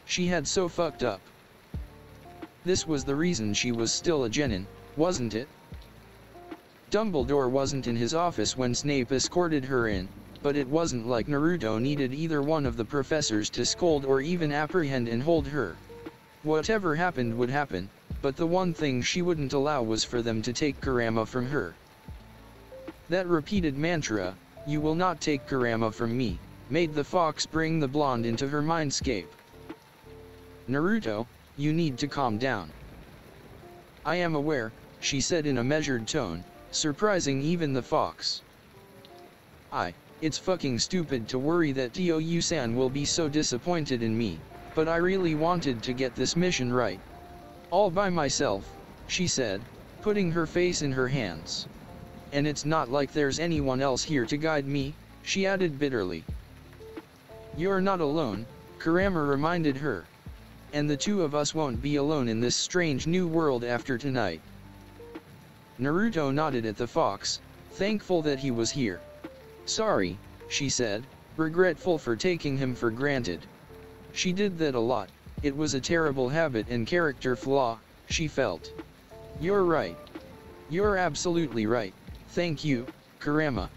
She had so fucked up. This was the reason she was still a genin, wasn't it? Dumbledore wasn't in his office when Snape escorted her in, but it wasn't like Naruto needed either one of the professors to scold or even apprehend and hold her. Whatever happened would happen, but the one thing she wouldn't allow was for them to take Kurama from her. That repeated mantra, "You will not take Kurama from me," made the fox bring the blonde into her mindscape. "Naruto, you need to calm down." "I am aware," she said in a measured tone, surprising even the fox. It's fucking stupid to worry that Tou-san will be so disappointed in me, but I really wanted to get this mission right. All by myself," she said, putting her face in her hands. "And it's not like there's anyone else here to guide me," she added bitterly. "You're not alone," Kurama reminded her. "And the two of us won't be alone in this strange new world after tonight." Naruto nodded at the fox, thankful that he was here. "Sorry," she said, regretful for taking him for granted. She did that a lot. It was a terrible habit and character flaw, she felt. "You're right. You're absolutely right, thank you, Kurama."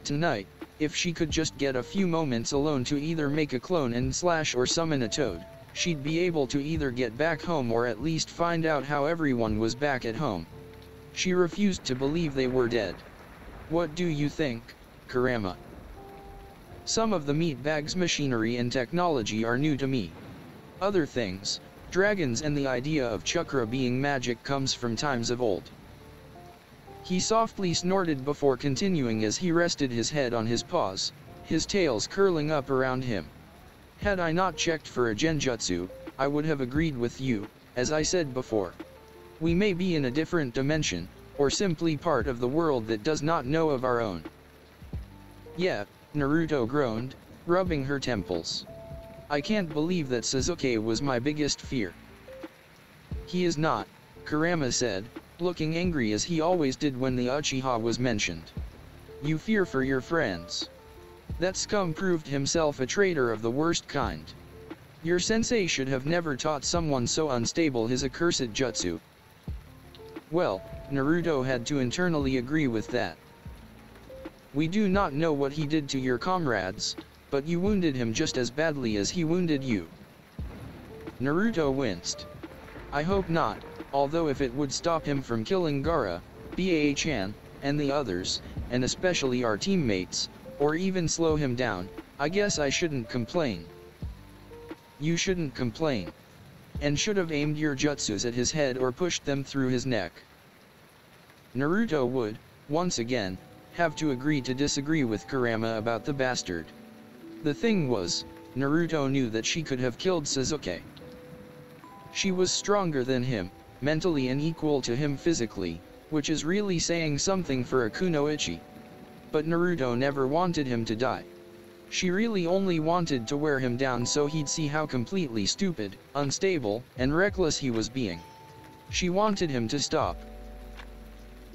Tonight, if she could just get a few moments alone to either make a clone and slash or summon a toad, she'd be able to either get back home or at least find out how everyone was back at home. She refused to believe they were dead. "What do you think, Kurama?" "Some of the meatbag's machinery and technology are new to me. Other things, dragons and the idea of chakra being magic comes from times of old." He softly snorted before continuing as he rested his head on his paws, his tails curling up around him. "Had I not checked for a genjutsu, I would have agreed with you, as I said before. We may be in a different dimension, or simply part of the world that does not know of our own." "Yeah," Naruto groaned, rubbing her temples. "I can't believe that Sasuke was my biggest fear." "He is not," Kurama said, looking angry as he always did when the Uchiha was mentioned. "You fear for your friends. That scum proved himself a traitor of the worst kind. Your sensei should have never taught someone so unstable his accursed jutsu." Well, Naruto had to internally agree with that. "We do not know what he did to your comrades, but you wounded him just as badly as he wounded you." Naruto winced. "I hope not, although if it would stop him from killing Gaara, Baa-chan, and the others, and especially our teammates, or even slow him down, I guess I shouldn't complain." "You shouldn't complain. And should have aimed your jutsus at his head or pushed them through his neck." Naruto would, once again, have to agree to disagree with Kurama about the bastard. The thing was, Naruto knew that she could have killed Sasuke. She was stronger than him, mentally and equal to him physically, which is really saying something for a kunoichi. But Naruto never wanted him to die. She really only wanted to wear him down so he'd see how completely stupid, unstable, and reckless he was being. She wanted him to stop.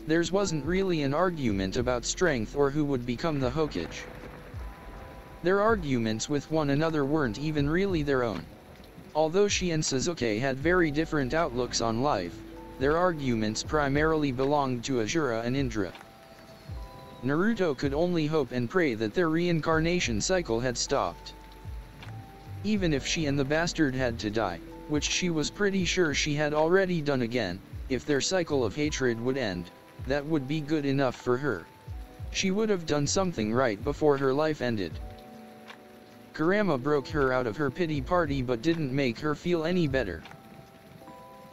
Theirs wasn't really an argument about strength or who would become the Hokage. Their arguments with one another weren't even really their own. Although she and Sasuke had very different outlooks on life, their arguments primarily belonged to Asura and Indra. Naruto could only hope and pray that their reincarnation cycle had stopped. Even if she and the bastard had to die, which she was pretty sure she had already done again, if their cycle of hatred would end, that would be good enough for her. She would have done something right before her life ended. Kurama broke her out of her pity party but didn't make her feel any better.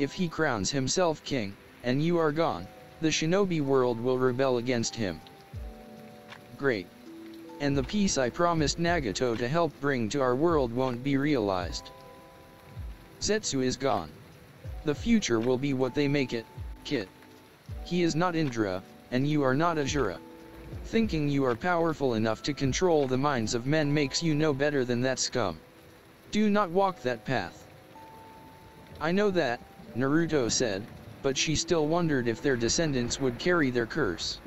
"If he crowns himself king, and you are gone, the shinobi world will rebel against him." "Great. And the peace I promised Nagato to help bring to our world won't be realized. Zetsu is gone. The future will be what they make it, Kit. He is not Indra, and you are not Asura. Thinking you are powerful enough to control the minds of men makes you no better than that scum. Do not walk that path." "I know that," Naruto said, but she still wondered if their descendants would carry their curse.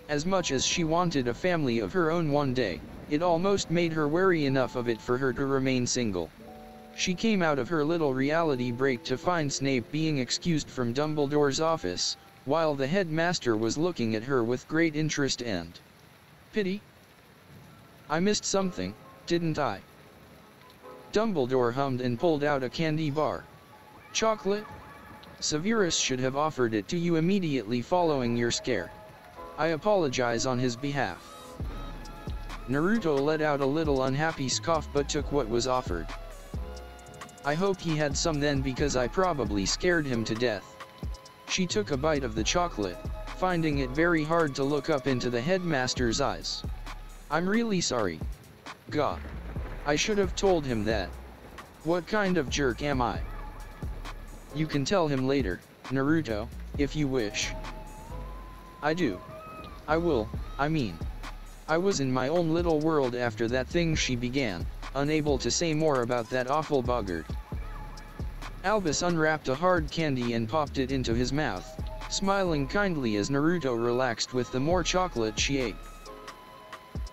As much as she wanted a family of her own one day, It almost made her wary enough of it for her to remain single. She came out of her little reality break to find Snape being excused from Dumbledore's office, while the headmaster was looking at her with great interest and pity. "I missed something, didn't I?" Dumbledore hummed and pulled out a candy bar. "Chocolate? Severus should have offered it to you immediately following your scare. I apologize on his behalf." Naruto let out a little unhappy scoff but took what was offered. "I hope he had some then, because I probably scared him to death." She took a bite of the chocolate, finding it very hard to look up into the headmaster's eyes. "I'm really sorry. God. I should have told him that. What kind of jerk am I?" "You can tell him later, Naruto, if you wish." "I do. I will, I was in my own little world after that thing," she began, unable to say more about that awful boggart. Albus unwrapped a hard candy and popped it into his mouth, smiling kindly as Naruto relaxed with the more chocolate she ate.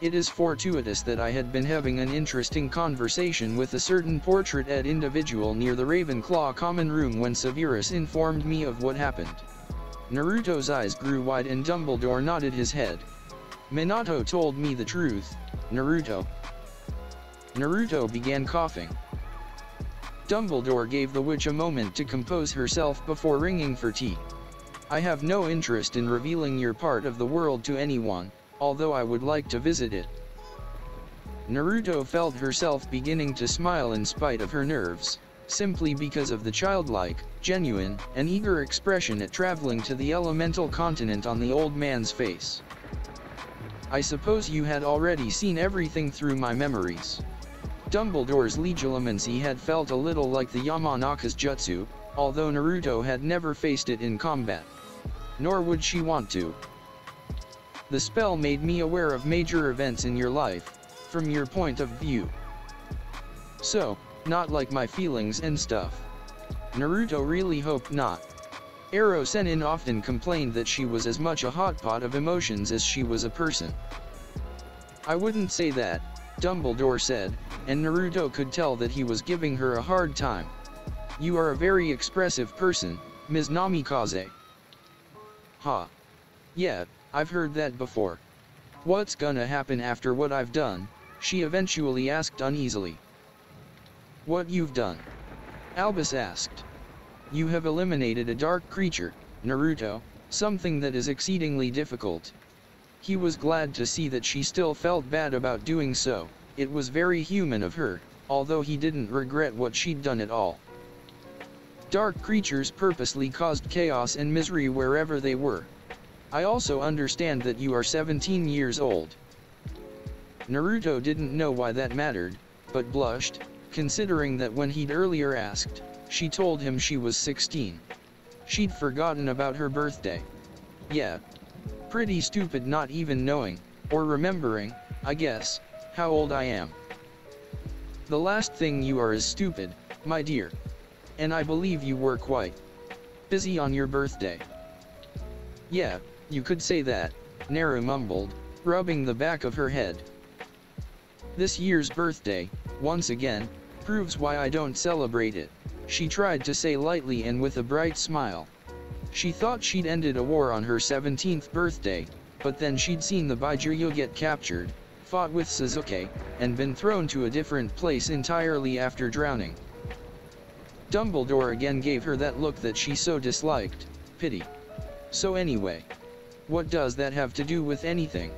"It is fortuitous that I had been having an interesting conversation with a certain portrait-ed individual near the Ravenclaw common room when Severus informed me of what happened." Naruto's eyes grew wide and Dumbledore nodded his head. "Minato told me the truth, Naruto." Naruto began coughing. Dumbledore gave the witch a moment to compose herself before ringing for tea. "I have no interest in revealing your part of the world to anyone, although I would like to visit it." Naruto felt herself beginning to smile in spite of her nerves, simply because of the childlike, genuine, and eager expression at traveling to the elemental continent on the old man's face. "I suppose you had already seen everything through my memories." Dumbledore's legilimency had felt a little like the Yamanaka's jutsu, although Naruto had never faced it in combat. Nor would she want to. "The spell made me aware of major events in your life, from your point of view. So, not like my feelings and stuff." Naruto really hoped not. Ero Sennin often complained that she was as much a hot pot of emotions as she was a person. "I wouldn't say that," Dumbledore said, and Naruto could tell that he was giving her a hard time. "You are a very expressive person, Ms. Namikaze." "Ha. Yeah, I've heard that before. What's gonna happen after what I've done?" she eventually asked uneasily. "What you've done?" Albus asked. "You have eliminated a dark creature, Naruto, something that is exceedingly difficult." He was glad to see that she still felt bad about doing so. It was very human of her, although he didn't regret what she'd done at all. "Dark creatures purposely caused chaos and misery wherever they were. I also understand that you are 17 years old." Naruto didn't know why that mattered, but blushed, considering that when he'd earlier asked, she told him she was 16. She'd forgotten about her birthday. Yeah. Pretty stupid not even knowing, or remembering, I guess, how old I am. "The last thing you are is stupid, my dear. And I believe you were quite busy on your birthday." "Yeah, you could say that," Naru mumbled, rubbing the back of her head. "This year's birthday, once again, proves why I don't celebrate it," she tried to say lightly and with a bright smile. She thought she'd ended a war on her 17th birthday, but then she'd seen the Baijuyo get captured, fought with Sasuke, and been thrown to a different place entirely after drowning. Dumbledore again gave her that look that she so disliked, pity. "So anyway, what does that have to do with anything?"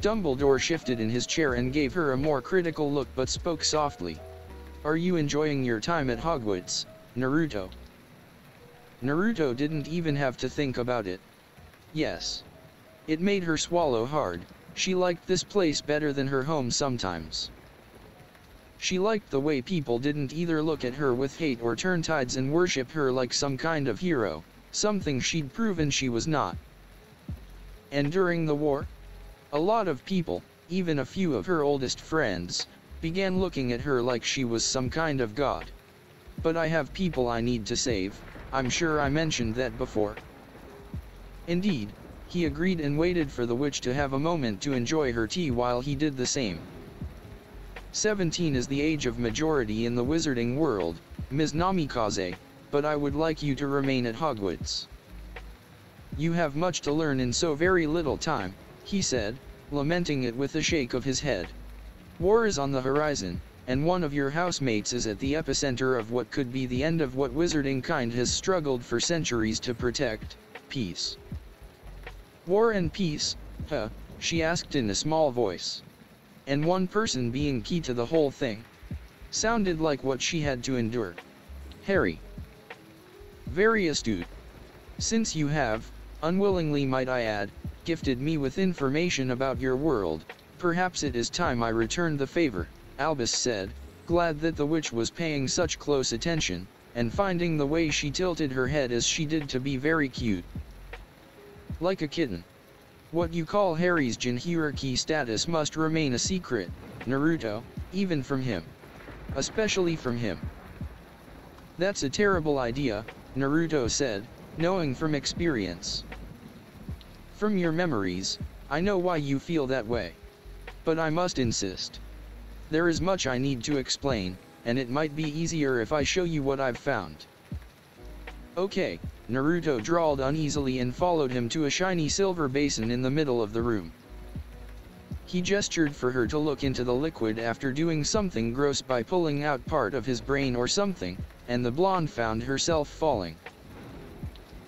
Dumbledore shifted in his chair and gave her a more critical look but spoke softly. "Are you enjoying your time at Hogwarts, Naruto?" Naruto didn't even have to think about it. Yes. It made her swallow hard. She liked this place better than her home sometimes. She liked the way people didn't either look at her with hate or turn tides and worship her like some kind of hero, something she'd proven she was not. And during the war, a lot of people, even a few of her oldest friends, began looking at her like she was some kind of god. "But I have people I need to save, I'm sure I mentioned that before." "Indeed, He agreed and waited for the witch to have a moment to enjoy her tea while he did the same. 17 is the age of majority in the wizarding world, Ms. Namikaze, but I would like you to remain at Hogwarts. You have much to learn in so very little time, he said, lamenting it with a shake of his head. War is on the horizon, and one of your housemates is at the epicenter of what could be the end of what wizarding kind has struggled for centuries to protect, peace. War and peace, huh? She asked in a small voice. And one person being key to the whole thing. Sounded like what she had to endure. Harry. Very astute. Since you have, unwillingly might I add, gifted me with information about your world, perhaps it is time I returned the favor, Albus said, glad that the witch was paying such close attention, and finding the way she tilted her head as she did to be very cute. Like a kitten. What you call Harry's Jin hierarchy status must remain a secret, Naruto, even from him. Especially from him. That's a terrible idea, Naruto said, knowing from experience. From your memories, I know why you feel that way. But I must insist. There is much I need to explain, and it might be easier if I show you what I've found. Okay, Naruto drawled uneasily and followed him to a shiny silver basin in the middle of the room. He gestured for her to look into the liquid after doing something gross by pulling out part of his brain or something, and the blonde found herself falling.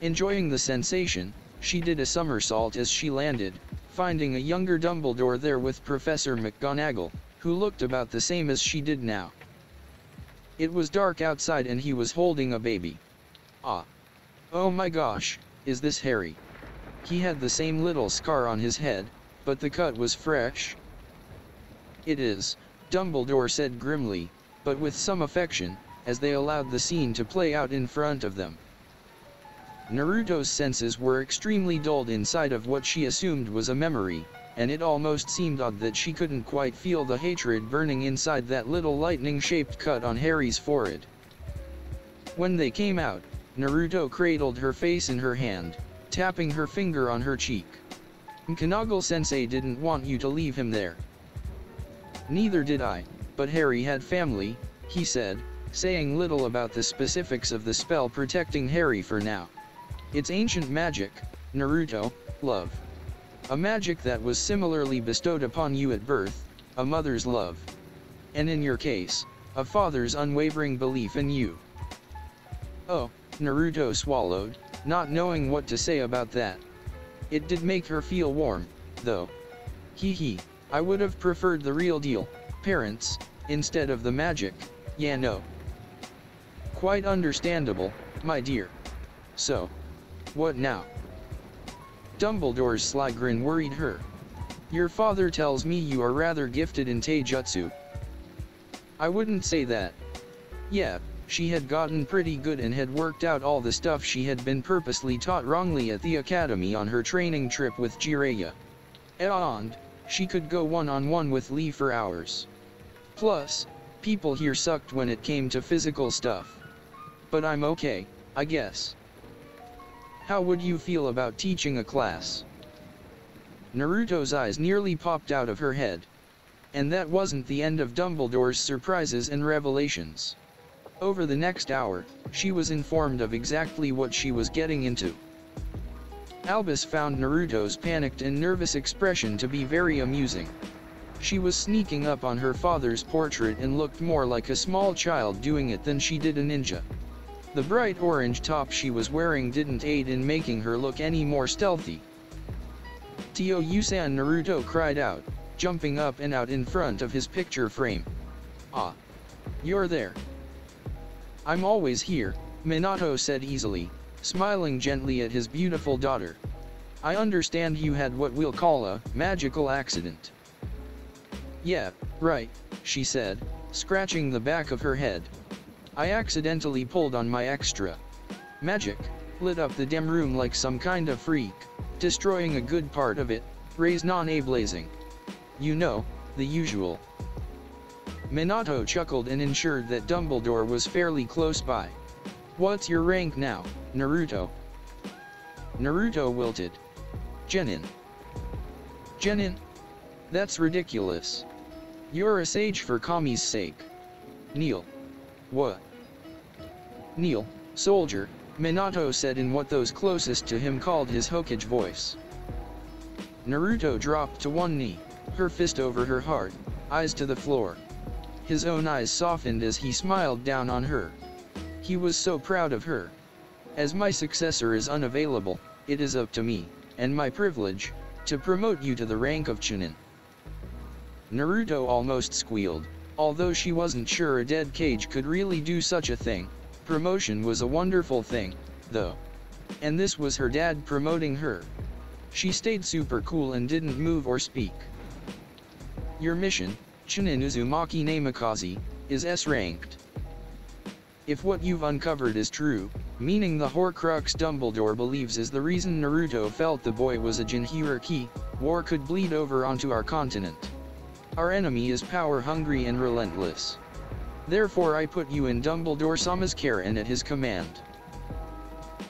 Enjoying the sensation, she did a somersault as she landed, finding a younger Dumbledore there with Professor McGonagall, who looked about the same as she did now. It was dark outside and he was holding a baby. Ah. Oh my gosh, is this Harry? He had the same little scar on his head, but the cut was fresh. It is, Dumbledore said grimly, but with some affection, as they allowed the scene to play out in front of them. Naruto's senses were extremely dulled inside of what she assumed was a memory, and it almost seemed odd that she couldn't quite feel the hatred burning inside that little lightning-shaped cut on Harry's forehead. When they came out, Naruto cradled her face in her hand, tapping her finger on her cheek. McGonagall-sensei didn't want you to leave him there. Neither did I, but Harry had family, he said, saying little about the specifics of the spell protecting Harry for now. It's ancient magic, Naruto, love. A magic that was similarly bestowed upon you at birth, a mother's love. And in your case, a father's unwavering belief in you. Oh, Naruto swallowed, not knowing what to say about that. It did make her feel warm, though. Hee, I would have preferred the real deal, parents, instead of the magic, yeah no. Quite understandable, my dear. So. What now? Dumbledore's sly grin worried her. Your father tells me you are rather gifted in taijutsu. I wouldn't say that. Yeah, she had gotten pretty good and had worked out all the stuff she had been purposely taught wrongly at the academy on her training trip with Jiraiya. And she could go one-on-one with Lee for hours. Plus, people here sucked when it came to physical stuff. But I'm okay, I guess. How would you feel about teaching a class? Naruto's eyes nearly popped out of her head. And that wasn't the end of Dumbledore's surprises and revelations. Over the next hour, she was informed of exactly what she was getting into. Albus found Naruto's panicked and nervous expression to be very amusing. She was sneaking up on her father's portrait and looked more like a small child doing it than she did a ninja. The bright orange top she was wearing didn't aid in making her look any more stealthy. Tio-san, Naruto cried out, jumping up and out in front of his picture frame. Ah. You're there. I'm always here, Minato said easily, smiling gently at his beautiful daughter. I understand you had what we'll call a magical accident. Yeah, right, she said, scratching the back of her head. I accidentally pulled on my extra magic, lit up the dim room like some kind of freak, destroying a good part of it, raised non-a-blazing. You know, the usual. Minato chuckled and ensured that Dumbledore was fairly close by. What's your rank now, Naruto? Naruto wilted. Genin. Genin? That's ridiculous. You're a sage for Kami's sake. Kneel. What? Kneel, soldier, Minato said in what those closest to him called his Hokage voice. Naruto dropped to one knee, her fist over her heart, eyes to the floor. His own eyes softened as he smiled down on her. He was so proud of her. As my successor is unavailable, it is up to me, and my privilege, to promote you to the rank of Chunin. Naruto almost squealed, although she wasn't sure a dead Kage could really do such a thing. Promotion was a wonderful thing, though. And this was her dad promoting her. She stayed super cool and didn't move or speak. Your mission, Chunin Uzumaki Namikaze, is S-ranked. If what you've uncovered is true, meaning the Horcrux Dumbledore believes is the reason Naruto felt the boy was a Jinhuriki, war could bleed over onto our continent. Our enemy is power-hungry and relentless. Therefore I put you in Dumbledore-sama's care and at his command.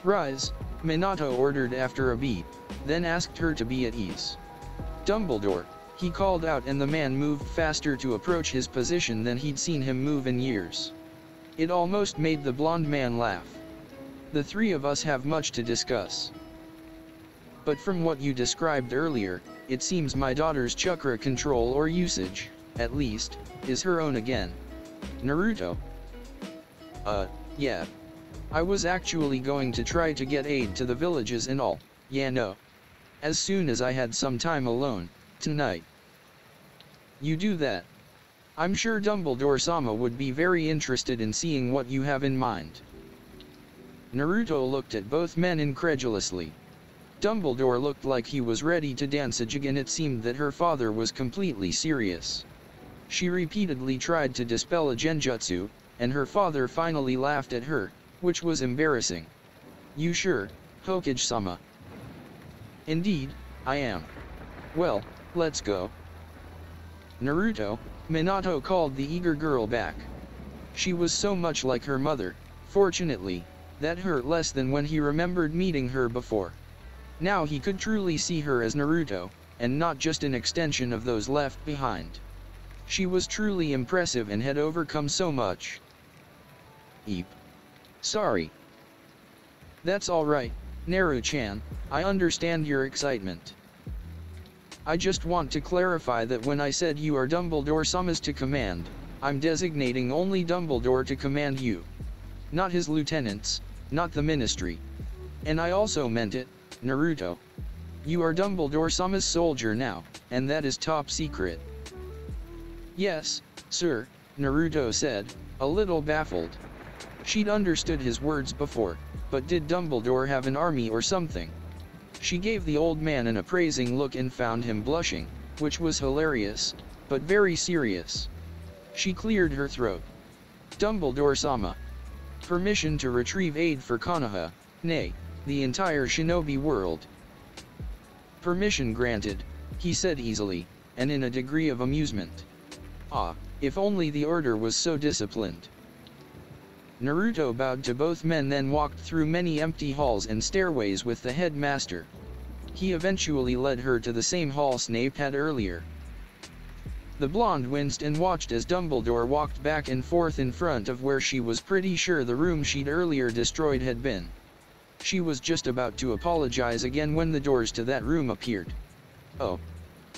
Rise, Minato ordered after a beat, then asked her to be at ease. Dumbledore, he called out, and the man moved faster to approach his position than he'd seen him move in years. It almost made the blonde man laugh. The three of us have much to discuss. But from what you described earlier, it seems my daughter's chakra control or usage, at least, is her own again. Naruto. Yeah. I was actually going to try to get aid to the villages and all, yeah no. As soon as I had some time alone, tonight. You do that. I'm sure Dumbledore-sama would be very interested in seeing what you have in mind. Naruto looked at both men incredulously. Dumbledore looked like he was ready to dance a jig, and it seemed that her father was completely serious. She repeatedly tried to dispel a genjutsu, and her father finally laughed at her, which was embarrassing. You sure, Hokage-sama? Indeed, I am. Well, let's go. Naruto, Minato called the eager girl back. She was so much like her mother, fortunately, that hurt less than when he remembered meeting her before. Now he could truly see her as Naruto, and not just an extension of those left behind. She was truly impressive and had overcome so much. Eep. Sorry. That's alright, Naru-chan, I understand your excitement. I just want to clarify that when I said you are Dumbledore-sama's to command, I'm designating only Dumbledore to command you. Not his lieutenants, not the ministry. And I also meant it, Naruto. You are Dumbledore-sama's soldier now, and that is top secret. Yes, sir, Naruto said, a little baffled. She'd understood his words before, but did Dumbledore have an army or something? She gave the old man an appraising look and found him blushing, which was hilarious, but very serious. She cleared her throat. Dumbledore-sama. Permission to retrieve aid for Konoha, nay, the entire shinobi world. Permission granted, he said easily, and in a degree of amusement. Ah, if only the order was so disciplined. Naruto bowed to both men, then walked through many empty halls and stairways with the headmaster. He eventually led her to the same hall Snape had earlier. The blonde winced and watched as Dumbledore walked back and forth in front of where she was pretty sure the room she'd earlier destroyed had been. She was just about to apologize again when the doors to that room appeared. Oh.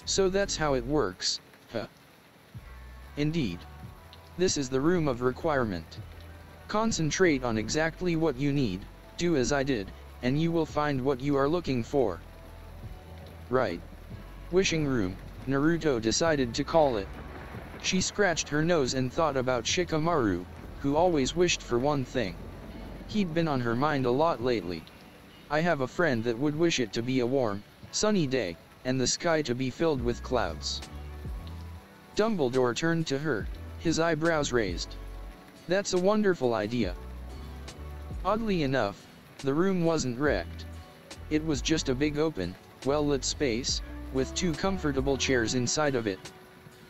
So that's how it works, huh? Indeed. This is the room of requirement. Concentrate on exactly what you need, do as I did, and you will find what you are looking for. Right. Wishing room, Naruto decided to call it. She scratched her nose and thought about Shikamaru, who always wished for one thing. He'd been on her mind a lot lately. I have a friend that would wish it to be a warm, sunny day, and the sky to be filled with clouds. Dumbledore turned to her, his eyebrows raised. That's a wonderful idea. Oddly enough, the room wasn't wrecked. It was just a big open, well-lit space, with two comfortable chairs inside of it.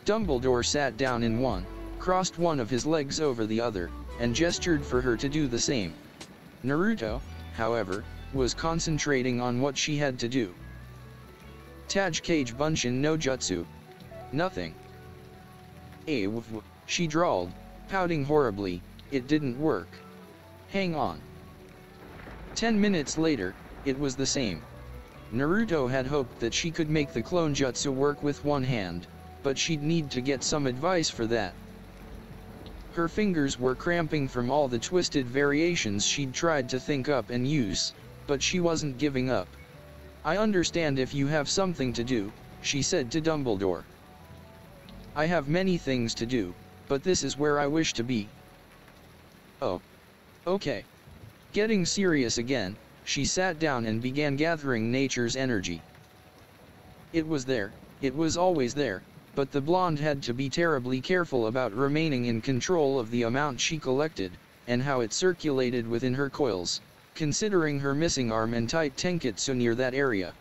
Dumbledore sat down in one, crossed one of his legs over the other, and gestured for her to do the same. Naruto, however, was concentrating on what she had to do. Tajkage Bunshin no Jutsu. Nothing. She drawled, pouting horribly. It didn't work. Hang on. 10 minutes later, it was the same. Naruto had hoped that she could make the clone jutsu work with one hand, but she'd need to get some advice for that. Her fingers were cramping from all the twisted variations she'd tried to think up and use, but she wasn't giving up. I understand if you have something to do, she said to Dumbledore. I have many things to do, but this is where I wish to be. Oh. Okay. Getting serious again, she sat down and began gathering nature's energy. It was there, it was always there, but the blonde had to be terribly careful about remaining in control of the amount she collected, and how it circulated within her coils, considering her missing arm and tight tenketsu near that area.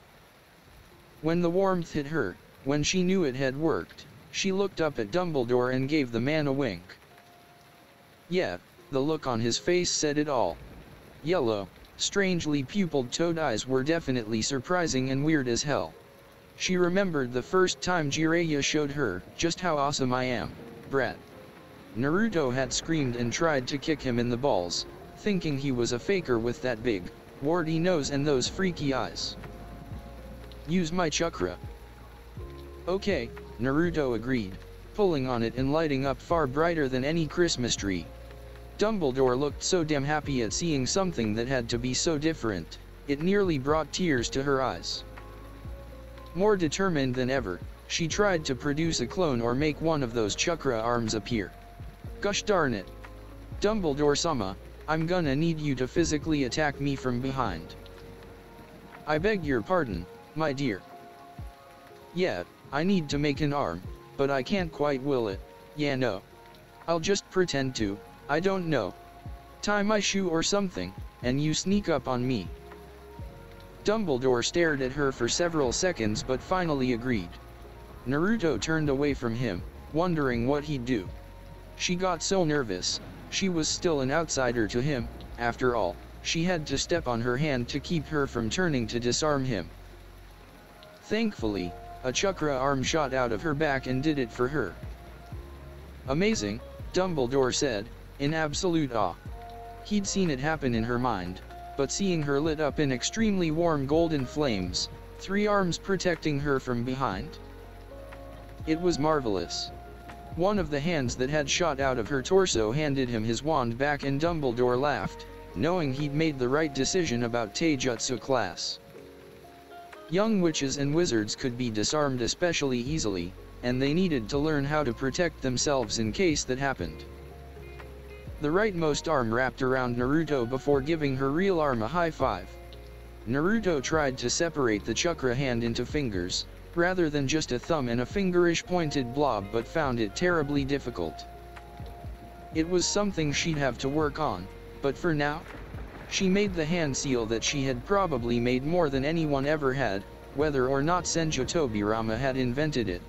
When the warmth hit her, when she knew it had worked, she looked up at Dumbledore and gave the man a wink. Yeah, the look on his face said it all. Yellow, strangely pupilled toad eyes were definitely surprising and weird as hell. She remembered the first time Jiraiya showed her just how awesome I am, brat. Naruto had screamed and tried to kick him in the balls, thinking he was a faker with that big, warty nose and those freaky eyes. Use my chakra. Okay, Naruto agreed, pulling on it and lighting up far brighter than any Christmas tree. Dumbledore looked so damn happy at seeing something that had to be so different, it nearly brought tears to her eyes. More determined than ever, she tried to produce a clone or make one of those chakra arms appear. Gosh darn it. Dumbledore-sama, I'm gonna need you to physically attack me from behind. I beg your pardon, my dear. Yeah, I need to make an arm, but I can't quite will it, yeah no. I'll just pretend to, I don't know. Tie my shoe or something, and you sneak up on me. Dumbledore stared at her for several seconds but finally agreed. Naruto turned away from him, wondering what he'd do. She got so nervous, she was still an outsider to him, after all, she had to step on her hand to keep her from turning to disarm him. Thankfully, a chakra arm shot out of her back and did it for her. Amazing, Dumbledore said, in absolute awe. He'd seen it happen in her mind, but seeing her lit up in extremely warm golden flames, 3 arms protecting her from behind. It was marvelous. One of the hands that had shot out of her torso handed him his wand back and Dumbledore laughed, knowing he'd made the right decision about Taijutsu class. Young witches and wizards could be disarmed especially easily, and they needed to learn how to protect themselves in case that happened. The rightmost arm wrapped around Naruto before giving her real arm a high five. Naruto tried to separate the chakra hand into fingers, rather than just a thumb and a fingerish pointed blob, but found it terribly difficult. It was something she'd have to work on, but for now, she made the hand seal that she had probably made more than anyone ever had, whether or not Senju Tobirama had invented it.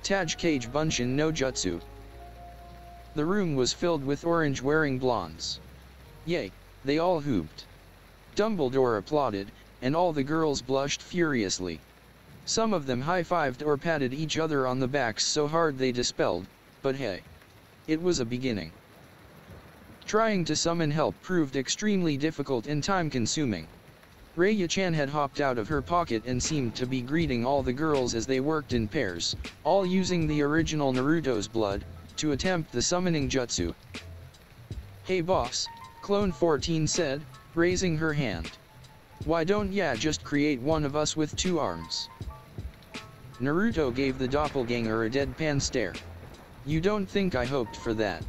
Tajkage Bunshin no Jutsu. The room was filled with orange-wearing blondes. Yay, they all hooped. Dumbledore applauded, and all the girls blushed furiously. Some of them high-fived or patted each other on the backs so hard they dispelled, but hey. It was a beginning. Trying to summon help proved extremely difficult and time-consuming. Raya-chan had hopped out of her pocket and seemed to be greeting all the girls as they worked in pairs, all using the original Naruto's blood, to attempt the summoning jutsu. Hey boss, Clone 14 said, raising her hand. Why don't ya just create one of us with 2 arms? Naruto gave the doppelganger a deadpan stare. You don't think I hoped for that?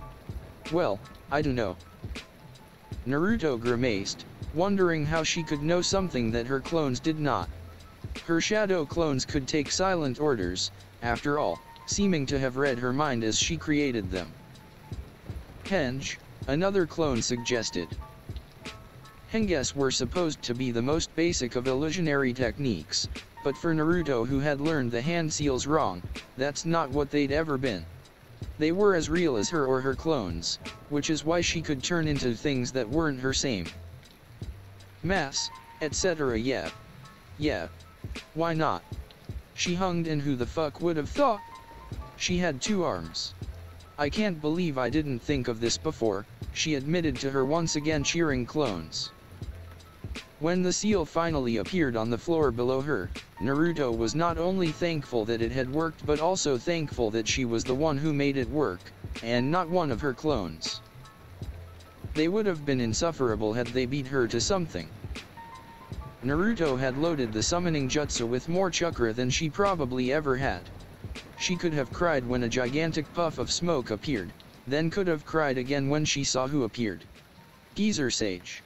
Well, I dunno. Naruto grimaced, wondering how she could know something that her clones did not. Her shadow clones could take silent orders, after all, seeming to have read her mind as she created them. Henge, another clone suggested. Henges were supposed to be the most basic of illusionary techniques, but for Naruto, who had learned the hand seals wrong, that's not what they'd ever been. They were as real as her or her clones, which is why she could turn into things that weren't her same. Mass, etc. Yeah. Why not? She hunged, and who the fuck would have thought? She had 2 arms. I can't believe I didn't think of this before, she admitted to her once again cheering clones. When the seal finally appeared on the floor below her, Naruto was not only thankful that it had worked but also thankful that she was the one who made it work, and not one of her clones. They would have been insufferable had they beat her to something. Naruto had loaded the summoning jutsu with more chakra than she probably ever had. She could have cried when a gigantic puff of smoke appeared, then could have cried again when she saw who appeared. Geezer Sage.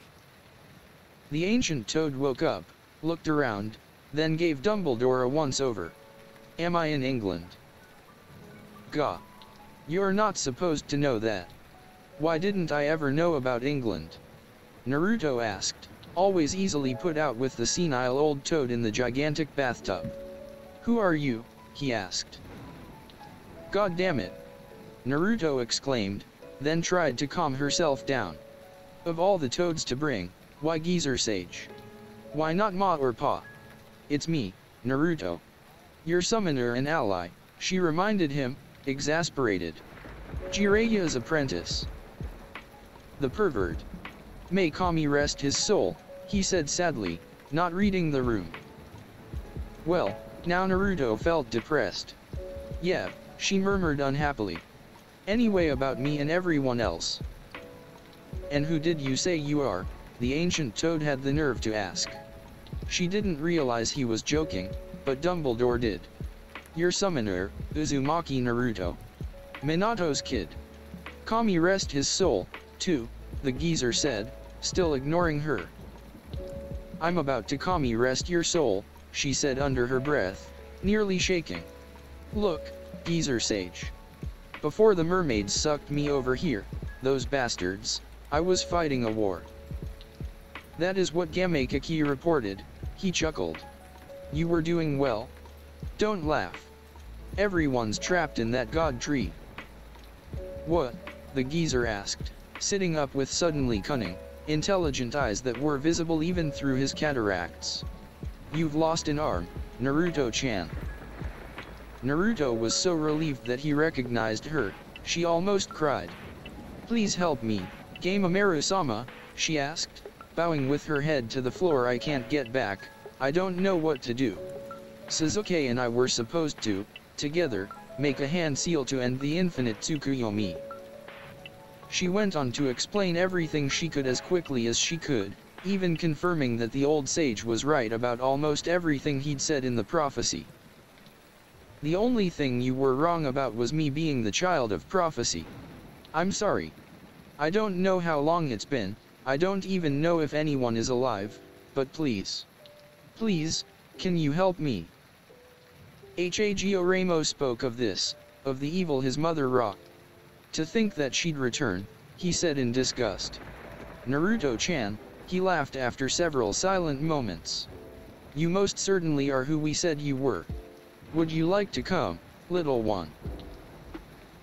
The ancient toad woke up, looked around, then gave Dumbledore a once-over. Am I in England? Gah. You're not supposed to know that. Why didn't I ever know about England? Naruto asked, always easily put out with the senile old toad in the gigantic bathtub. Who are you? He asked. God damn it! Naruto exclaimed, then tried to calm herself down. Of all the toads to bring, why Geezer Sage? Why not Ma or Pa? It's me, Naruto. Your summoner and ally, she reminded him, exasperated. Jiraiya's apprentice. The pervert. May Kami rest his soul, he said sadly, not reading the room. Well, now Naruto felt depressed. Yeah, she murmured unhappily. Anyway, about me and everyone else. And who did you say you are? The ancient toad had the nerve to ask. She didn't realize he was joking, but Dumbledore did. Your summoner, Uzumaki Naruto. Minato's kid. Kami rest his soul, too, the geezer said, still ignoring her. I'm about to Kami rest your soul, she said under her breath, nearly shaking. Look, Geezer Sage. Before the mermaids sucked me over here, those bastards, I was fighting a war. That is what Gamekaki reported, he chuckled. You were doing well? Don't laugh. Everyone's trapped in that god tree. What? The geezer asked, sitting up with suddenly cunning, intelligent eyes that were visible even through his cataracts. You've lost an arm, Naruto-chan. Naruto was so relieved that he recognized her, she almost cried. Please help me, Gamamaru-sama, she asked, bowing with her head to the floor. I can't get back, I don't know what to do. Sasuke and I were supposed to, together, make a hand seal to end the infinite Tsukuyomi. She went on to explain everything she could as quickly as she could, even confirming that the old sage was right about almost everything he'd said in the prophecy. The only thing you were wrong about was me being the child of prophecy. I'm sorry. I don't know how long it's been, I don't even know if anyone is alive, but please. Please, can you help me? Hagio spoke of this, of the evil his mother wrought. To think that she'd return, he said in disgust. Naruto-chan, he laughed after several silent moments. You most certainly are who we said you were. Would you like to come, little one?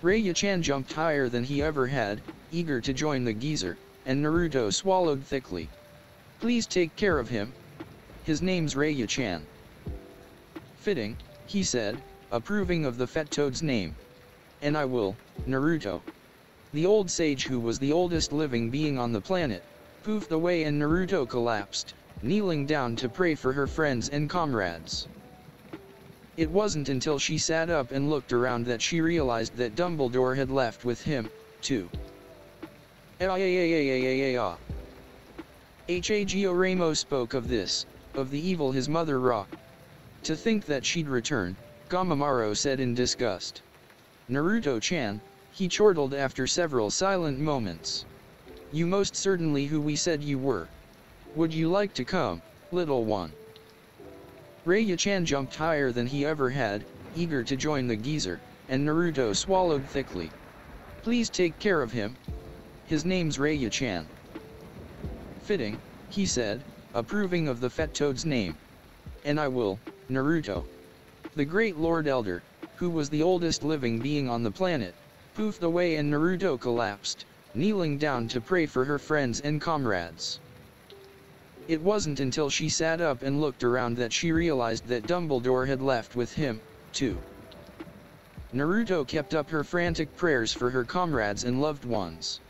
Raya-chan jumped higher than he ever had, eager to join the geezer, and Naruto swallowed thickly. Please take care of him. His name's Raya-chan. Fitting, he said, approving of the fat toad's name. And I will, Naruto. The old sage, who was the oldest living being on the planet, poofed away and Naruto collapsed, kneeling down to pray for her friends and comrades. It wasn't until she sat up and looked around that she realized that Dumbledore had left with him, too. Hagio spoke of this, of the evil his mother wrought. To think that she'd return, Gamamaru said in disgust. Naruto-chan, he chortled after several silent moments. You most certainly who we said you were. Would you like to come, little one? Raya-chan jumped higher than he ever had, eager to join the geezer, and Naruto swallowed thickly. Please take care of him. His name's Raya-chan. Fitting, he said, approving of the fat toad's name. And I will, Naruto. The great Lord Elder, who was the oldest living being on the planet, poofed away and Naruto collapsed, kneeling down to pray for her friends and comrades. It wasn't until she sat up and looked around that she realized that Dumbledore had left with him, too. Naruto kept up her frantic prayers for her comrades and loved ones.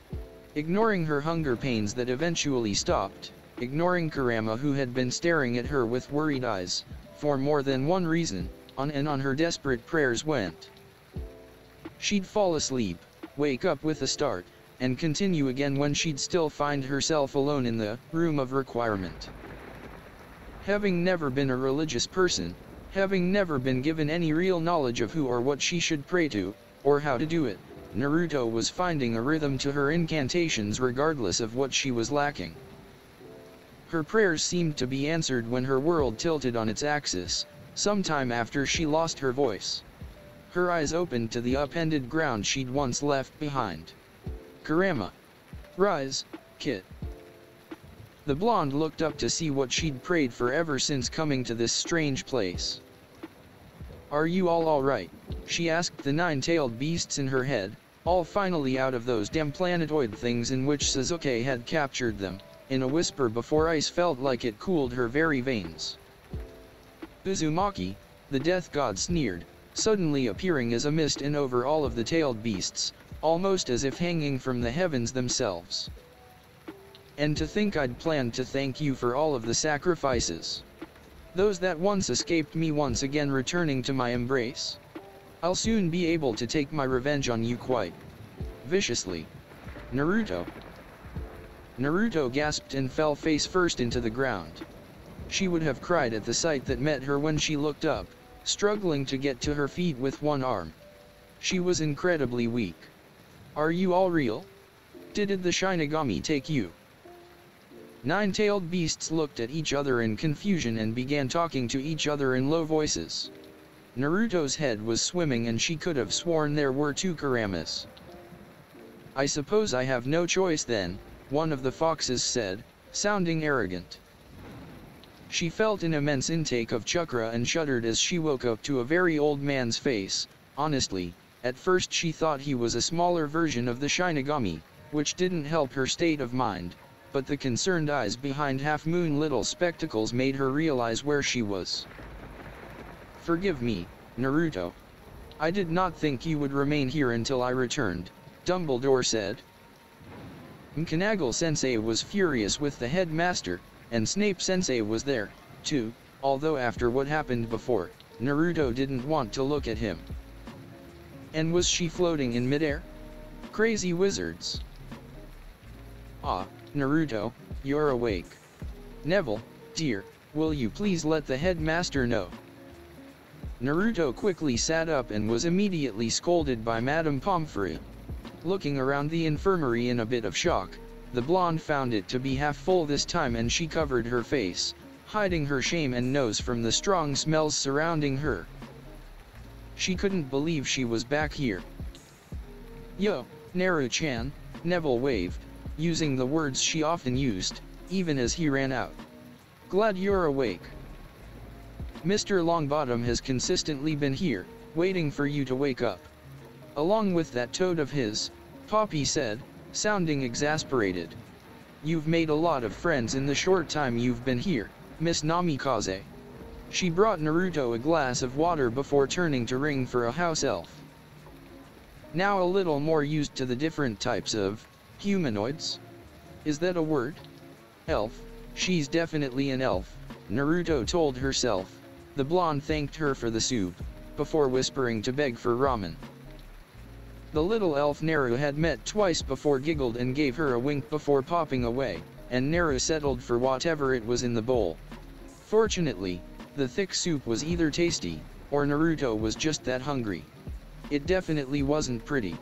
Ignoring her hunger pains that eventually stopped, ignoring Kurama who had been staring at her with worried eyes, for more than one reason, on and on her desperate prayers went. She'd fall asleep, wake up with a start, and continue again when she'd still find herself alone in the room of requirement. Having never been a religious person, having never been given any real knowledge of who or what she should pray to, or how to do it, Naruto was finding a rhythm to her incantations regardless of what she was lacking. Her prayers seemed to be answered when her world tilted on its axis, sometime after she lost her voice. Her eyes opened to the upended ground she'd once left behind. Kurama. Rise, kid. The blonde looked up to see what she'd prayed for ever since coming to this strange place. Are you all alright? She asked the nine-tailed beasts in her head, all finally out of those damn planetoid things in which Sasuke had captured them, in a whisper before ice felt like it cooled her very veins. Uzumaki, the death god, sneered, suddenly appearing as a mist in over all of the tailed beasts, almost as if hanging from the heavens themselves. And to think I'd planned to thank you for all of the sacrifices. Those that once escaped me once again returning to my embrace. I'll soon be able to take my revenge on you quite viciously. Naruto. Naruto gasped and fell face first into the ground. She would have cried at the sight that met her when she looked up, struggling to get to her feet with one arm. She was incredibly weak. Are you all real? Did the Shinigami take you? Nine-tailed beasts looked at each other in confusion and began talking to each other in low voices. Naruto's head was swimming and she could have sworn there were two Kuramas. I suppose I have no choice then, one of the foxes said, sounding arrogant. She felt an immense intake of chakra and shuddered as she woke up to a very old man's face. Honestly, at first she thought he was a smaller version of the Shinigami, which didn't help her state of mind, but the concerned eyes behind half-moon little spectacles made her realize where she was. Forgive me, Naruto. I did not think you would remain here until I returned, Dumbledore said. McGonagall-sensei was furious with the headmaster, and Snape-sensei was there, too, although after what happened before, Naruto didn't want to look at him. And was she floating in midair? Crazy wizards. Ah, Naruto, you're awake. Neville, dear, will you please let the headmaster know? Naruto quickly sat up and was immediately scolded by Madame Pomfrey. Looking around the infirmary in a bit of shock, the blonde found it to be half full this time and she covered her face, hiding her shame and nose from the strong smells surrounding her. She couldn't believe she was back here. Yo, Naru-chan, Neville waved, using the words she often used, even as he ran out. Glad you're awake. Mr. Longbottom has consistently been here, waiting for you to wake up. Along with that toad of his, Poppy said, sounding exasperated. You've made a lot of friends in the short time you've been here, Miss Namikaze. She brought Naruto a glass of water before turning to ring for a house elf. Now a little more used to the different types of humanoids? Is that a word? Elf, she's definitely an elf, Naruto told herself. The blonde thanked her for the soup, before whispering to beg for ramen. The little elf Naru had met twice before giggled and gave her a wink before popping away, and Naru settled for whatever it was in the bowl. Fortunately, the thick soup was either tasty, or Naruto was just that hungry. It definitely wasn't pretty.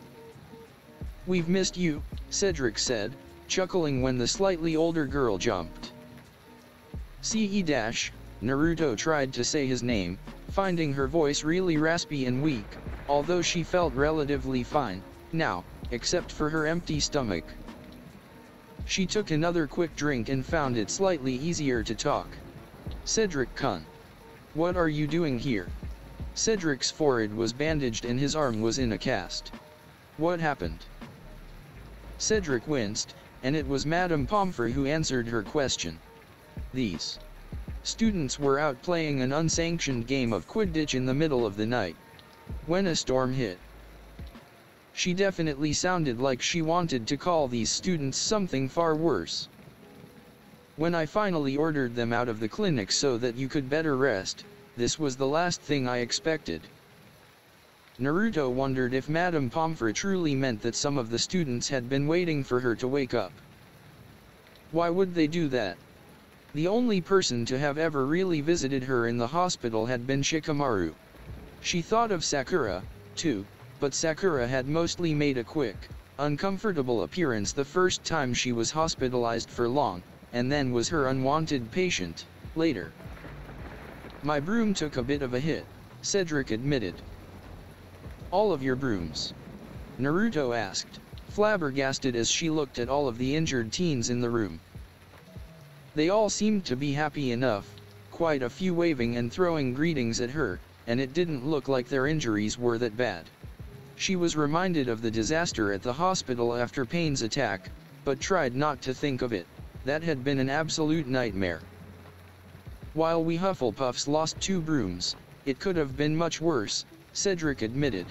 We've missed you, Cedric said, chuckling when the slightly older girl jumped. Naruto tried to say his name, finding her voice really raspy and weak, although she felt relatively fine, now, except for her empty stomach. She took another quick drink and found it slightly easier to talk. Cedric-kun. What are you doing here? Cedric's forehead was bandaged and his arm was in a cast. What happened? Cedric winced, and it was Madame Pomfrey who answered her question. These students were out playing an unsanctioned game of Quidditch in the middle of the night, when a storm hit. She definitely sounded like she wanted to call these students something far worse. When I finally ordered them out of the clinic so that you could better rest, this was the last thing I expected. Naruto wondered if Madame Pomfrey truly meant that some of the students had been waiting for her to wake up. Why would they do that? The only person to have ever really visited her in the hospital had been Shikamaru. She thought of Sakura, too, but Sakura had mostly made a quick, uncomfortable appearance the first time she was hospitalized for long, and then was her unwanted patient, later. My broom took a bit of a hit, Cedric admitted. All of your brooms? Naruto asked, flabbergasted as she looked at all of the injured teens in the room. They all seemed to be happy enough, quite a few waving and throwing greetings at her, and it didn't look like their injuries were that bad. She was reminded of the disaster at the hospital after Payne's attack, but tried not to think of it. That had been an absolute nightmare. While we Hufflepuffs lost 2 brooms, it could have been much worse, Cedric admitted.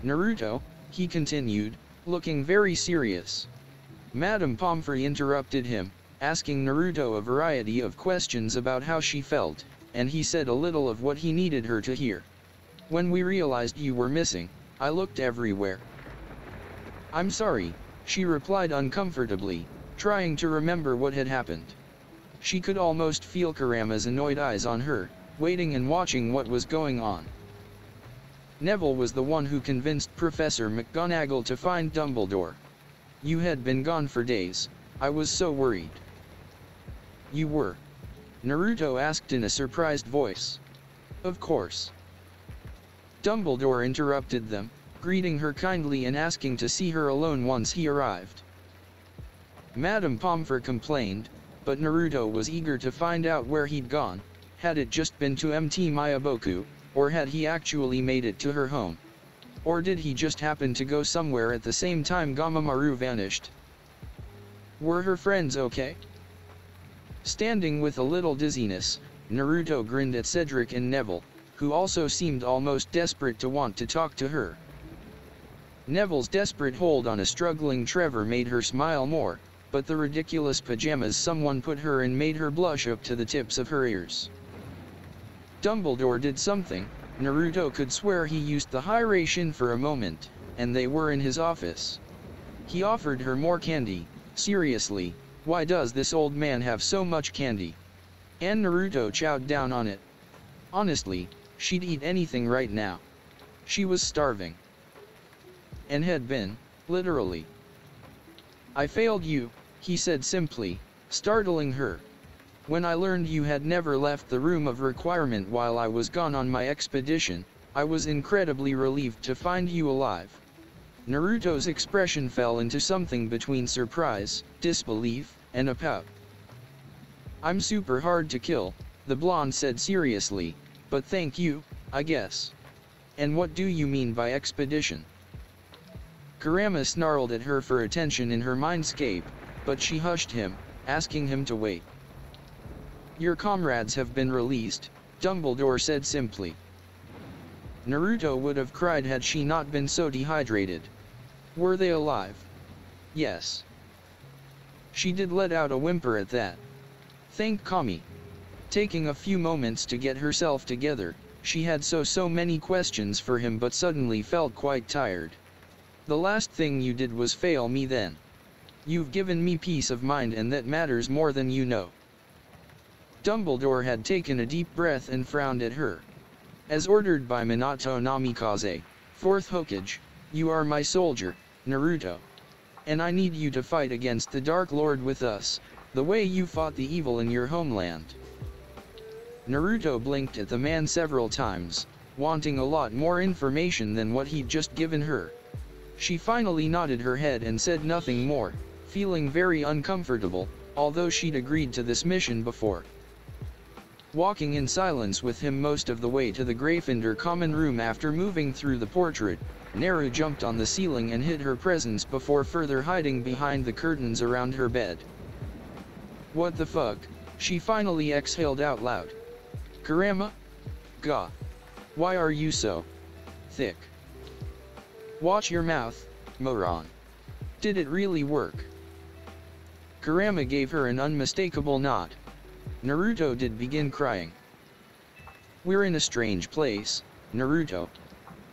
Naruto, he continued, looking very serious. Madame Pomfrey interrupted him, asking Naruto a variety of questions about how she felt, and he said a little of what he needed her to hear. When we realized you were missing, I looked everywhere. I'm sorry, she replied uncomfortably, trying to remember what had happened. She could almost feel Kurama's annoyed eyes on her, waiting and watching what was going on. Neville was the one who convinced Professor McGonagall to find Dumbledore. You had been gone for days, I was so worried. You were? Naruto asked in a surprised voice. Of course. Dumbledore interrupted them, greeting her kindly and asking to see her alone once he arrived. Madame Pomfrey complained, but Naruto was eager to find out where he'd gone. Had it just been to MT Mayaboku, or had he actually made it to her home? Or did he just happen to go somewhere at the same time Gamamaru vanished? Were her friends okay? Standing with a little dizziness, Naruto grinned at Cedric and Neville, who also seemed almost desperate to want to talk to her. Neville's desperate hold on a struggling Trevor made her smile more, but the ridiculous pajamas someone put her in made her blush up to the tips of her ears. Dumbledore did something. Naruto could swear he used the Hieration for a moment, and they were in his office. He offered her more candy. Seriously, why does this old man have so much candy? And Naruto chowed down on it. Honestly, she'd eat anything right now. She was starving. And had been, literally. I failed you, he said simply, startling her. When I learned you had never left the room of requirement while I was gone on my expedition, I was incredibly relieved to find you alive. Naruto's expression fell into something between surprise, disbelief, and a pout. I'm super hard to kill, the blonde said seriously, but thank you, I guess. And what do you mean by expedition? Kurama snarled at her for attention in her mindscape, but she hushed him, asking him to wait. Your comrades have been released, Dumbledore said simply. Naruto would have cried had she not been so dehydrated. Were they alive? Yes. She did let out a whimper at that. Thank Kami. Taking a few moments to get herself together, she had so many questions for him but suddenly felt quite tired. The last thing you did was fail me then. You've given me peace of mind and that matters more than you know. Dumbledore had taken a deep breath and frowned at her. As ordered by Minato Namikaze, 4th Hokage, you are my soldier, Naruto. And I need you to fight against the Dark Lord with us, the way you fought the evil in your homeland. Naruto blinked at the man several times, wanting a lot more information than what he'd just given her. She finally nodded her head and said nothing more, feeling very uncomfortable, although she'd agreed to this mission before. Walking in silence with him most of the way to the Gryffindor common room after moving through the portrait, Naru jumped on the ceiling and hid her presence before further hiding behind the curtains around her bed. What the fuck? She finally exhaled out loud. Kurama? Gah. Why are you so thick? Watch your mouth, moron. Did it really work? Kurama gave her an unmistakable nod. Naruto did begin crying. We're in a strange place, Naruto.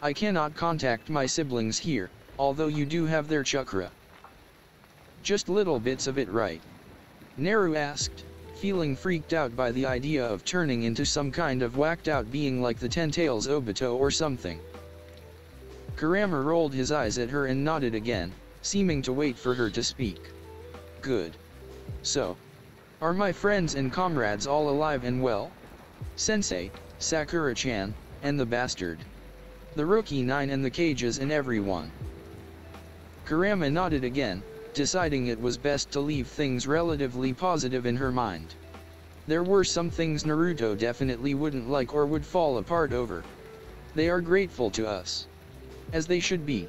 I cannot contact my siblings here, although you do have their chakra. Just little bits of it, right? Naru asked, feeling freaked out by the idea of turning into some kind of whacked out being like the Ten Tails Obito or something. Kurama rolled his eyes at her and nodded again, seeming to wait for her to speak. Good. So, are my friends and comrades all alive and well? Sensei, Sakura-chan, and the bastard. The rookie 9 and the cages and everyone. Kurama nodded again, deciding it was best to leave things relatively positive in her mind. There were some things Naruto definitely wouldn't like or would fall apart over. They are grateful to us. As they should be.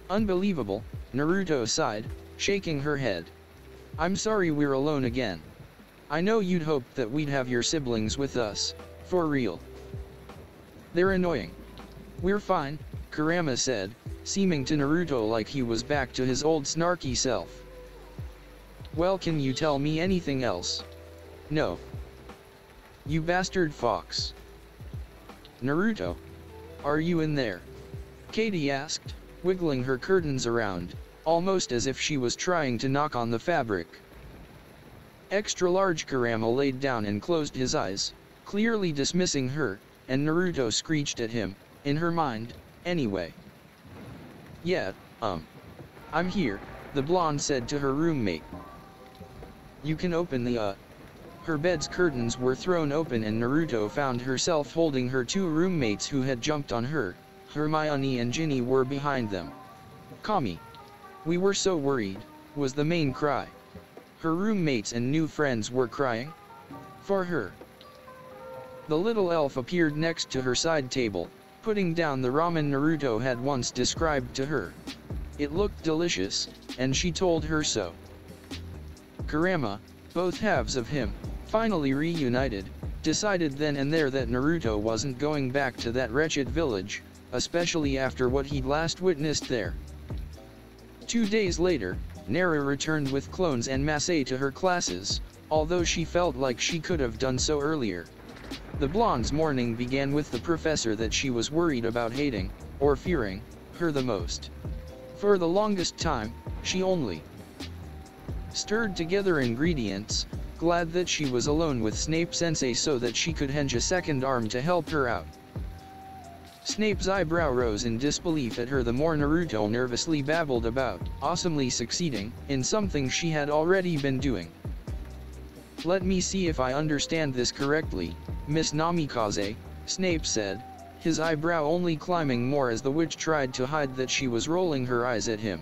Unbelievable, Naruto sighed, shaking her head. I'm sorry we're alone again. I know you'd hoped that we'd have your siblings with us, for real. They're annoying. We're fine, Kurama said, seeming to Naruto like he was back to his old snarky self. Well, can you tell me anything else? No. You bastard fox. Naruto. Are you in there? Katie asked, wiggling her curtains around, almost as if she was trying to knock on the fabric. Extra large Kurama laid down and closed his eyes, clearly dismissing her, and Naruto screeched at him, in her mind, anyway. Yeah, I'm here, the blonde said to her roommate. You can open the, Her bed's curtains were thrown open and Naruto found herself holding her two roommates who had jumped on her. Hermione and Ginny were behind them. Kami. We were so worried, was the main cry. Her roommates and new friends were crying. For her. The little elf appeared next to her side table, putting down the ramen Naruto had once described to her. It looked delicious, and she told her so. Kurama, both halves of him, finally reunited, decided then and there that Naruto wasn't going back to that wretched village, especially after what he'd last witnessed there. 2 days later, Naru returned with clones and Masai to her classes, although she felt like she could have done so earlier. The blonde's morning began with the professor that she was worried about hating, or fearing, her the most. For the longest time, she only stirred together ingredients, glad that she was alone with Snape-sensei so that she could henge a second arm to help her out. Snape's eyebrow rose in disbelief at her the more Naruto nervously babbled about awesomely succeeding in something she had already been doing. Let me see if I understand this correctly, Miss Namikaze, Snape said, his eyebrow only climbing more as the witch tried to hide that she was rolling her eyes at him.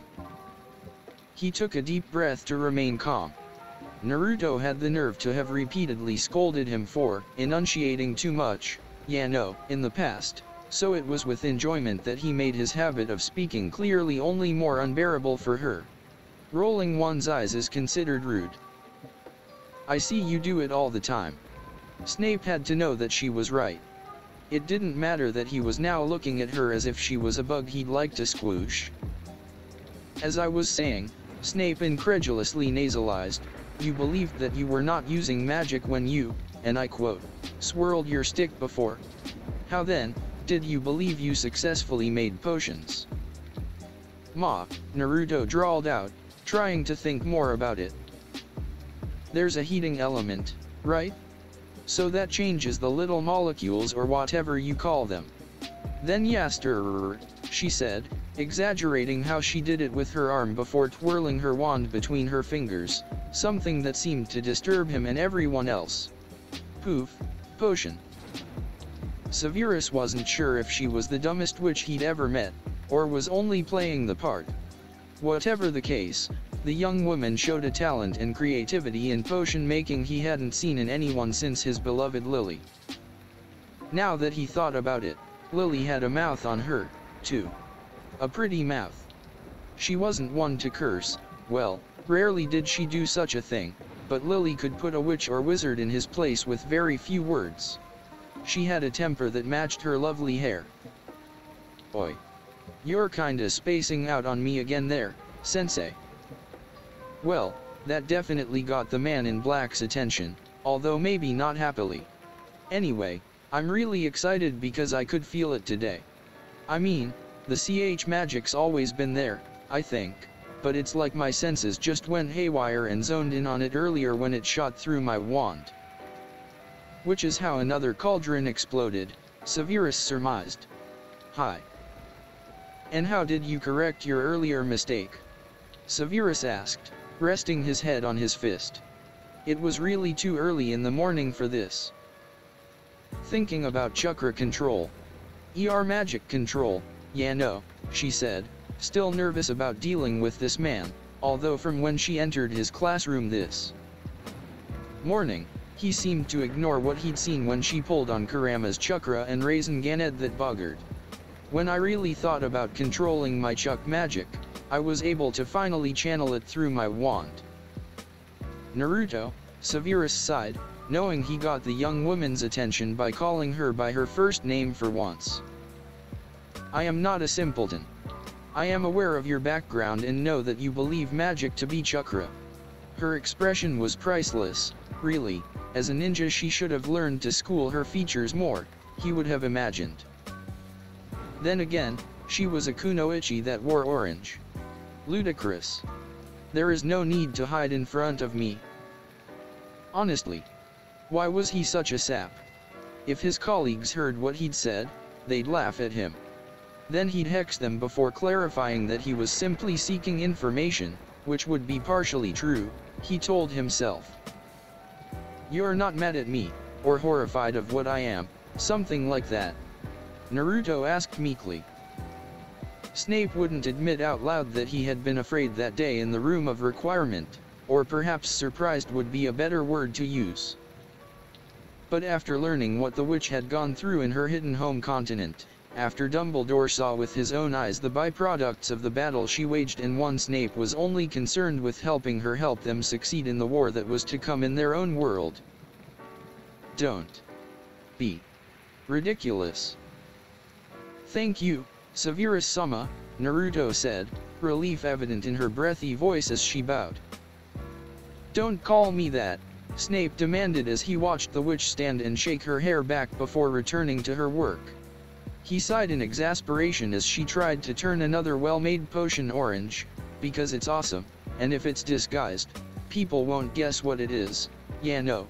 He took a deep breath to remain calm. Naruto had the nerve to have repeatedly scolded him for enunciating too much, in the past, so it was with enjoyment that he made his habit of speaking clearly only more unbearable for her. Rolling one's eyes is considered rude. I see you do it all the time. Snape had to know that she was right. It didn't matter that he was now looking at her as if she was a bug he'd like to squoosh. As I was saying, Snape incredulously nasalized, you believed that you were not using magic when you, and I quote, swirled your stick before. How then, did you believe you successfully made potions? Ma, Naruto drawled out, trying to think more about it. There's a heating element, right? So that changes the little molecules or whatever you call them. Then yaster, she said, exaggerating how she did it with her arm before twirling her wand between her fingers, something that seemed to disturb him and everyone else. Poof, potion. Severus wasn't sure if she was the dumbest witch he'd ever met, or was only playing the part. Whatever the case, the young woman showed a talent and creativity in potion making he hadn't seen in anyone since his beloved Lily. Now that he thought about it, Lily had a mouth on her, too. A pretty mouth. She wasn't one to curse, well, rarely did she do such a thing, but Lily could put a witch or wizard in his place with very few words. She had a temper that matched her lovely hair. "Oi. You're kinda spacing out on me again there, sensei." Well, that definitely got the man in black's attention, although maybe not happily. "Anyway, I'm really excited because I could feel it today. I mean, the CH magic's always been there, I think, but it's like my senses just went haywire and zoned in on it earlier when it shot through my wand." Which is how another cauldron exploded, Severus surmised. "Hi. And how did you correct your earlier mistake?" Severus asked, resting his head on his fist. It was really too early in the morning for this. "Thinking about chakra control. Magic control, yeah no," she said, still nervous about dealing with this man, although from when she entered his classroom this morning, he seemed to ignore what he'd seen when she pulled on Kurama's chakra and Raisin Ganed that buggered. "When I really thought about controlling my chuk magic, I was able to finally channel it through my wand." "Naruto," Severus sighed, knowing he got the young woman's attention by calling her by her first name for once. "I am not a simpleton. I am aware of your background and know that you believe magic to be chakra." Her expression was priceless, really. As a ninja she should have learned to school her features more, he would have imagined. Then again, she was a kunoichi that wore orange. Ludicrous. There is no need to hide in front of me. Honestly. Why was he such a sap? If his colleagues heard what he'd said, they'd laugh at him. Then he'd hex them before clarifying that he was simply seeking information, which would be partially true, he told himself. "You're not mad at me, or horrified of what I am, something like that?" Naruto asked meekly. Snape wouldn't admit out loud that he had been afraid that day in the room of requirement, or perhaps surprised would be a better word to use. But after learning what the witch had gone through in her hidden home continent, after Dumbledore saw with his own eyes the byproducts of the battle she waged and won, Snape was only concerned with helping her help them succeed in the war that was to come in their own world. "Don't be ridiculous." "Thank you, Severus-sama," Naruto said, relief evident in her breathy voice as she bowed. "Don't call me that," Snape demanded as he watched the witch stand and shake her hair back before returning to her work. He sighed in exasperation as she tried to turn another well-made potion orange, because it's awesome, and if it's disguised, people won't guess what it is, yeah no.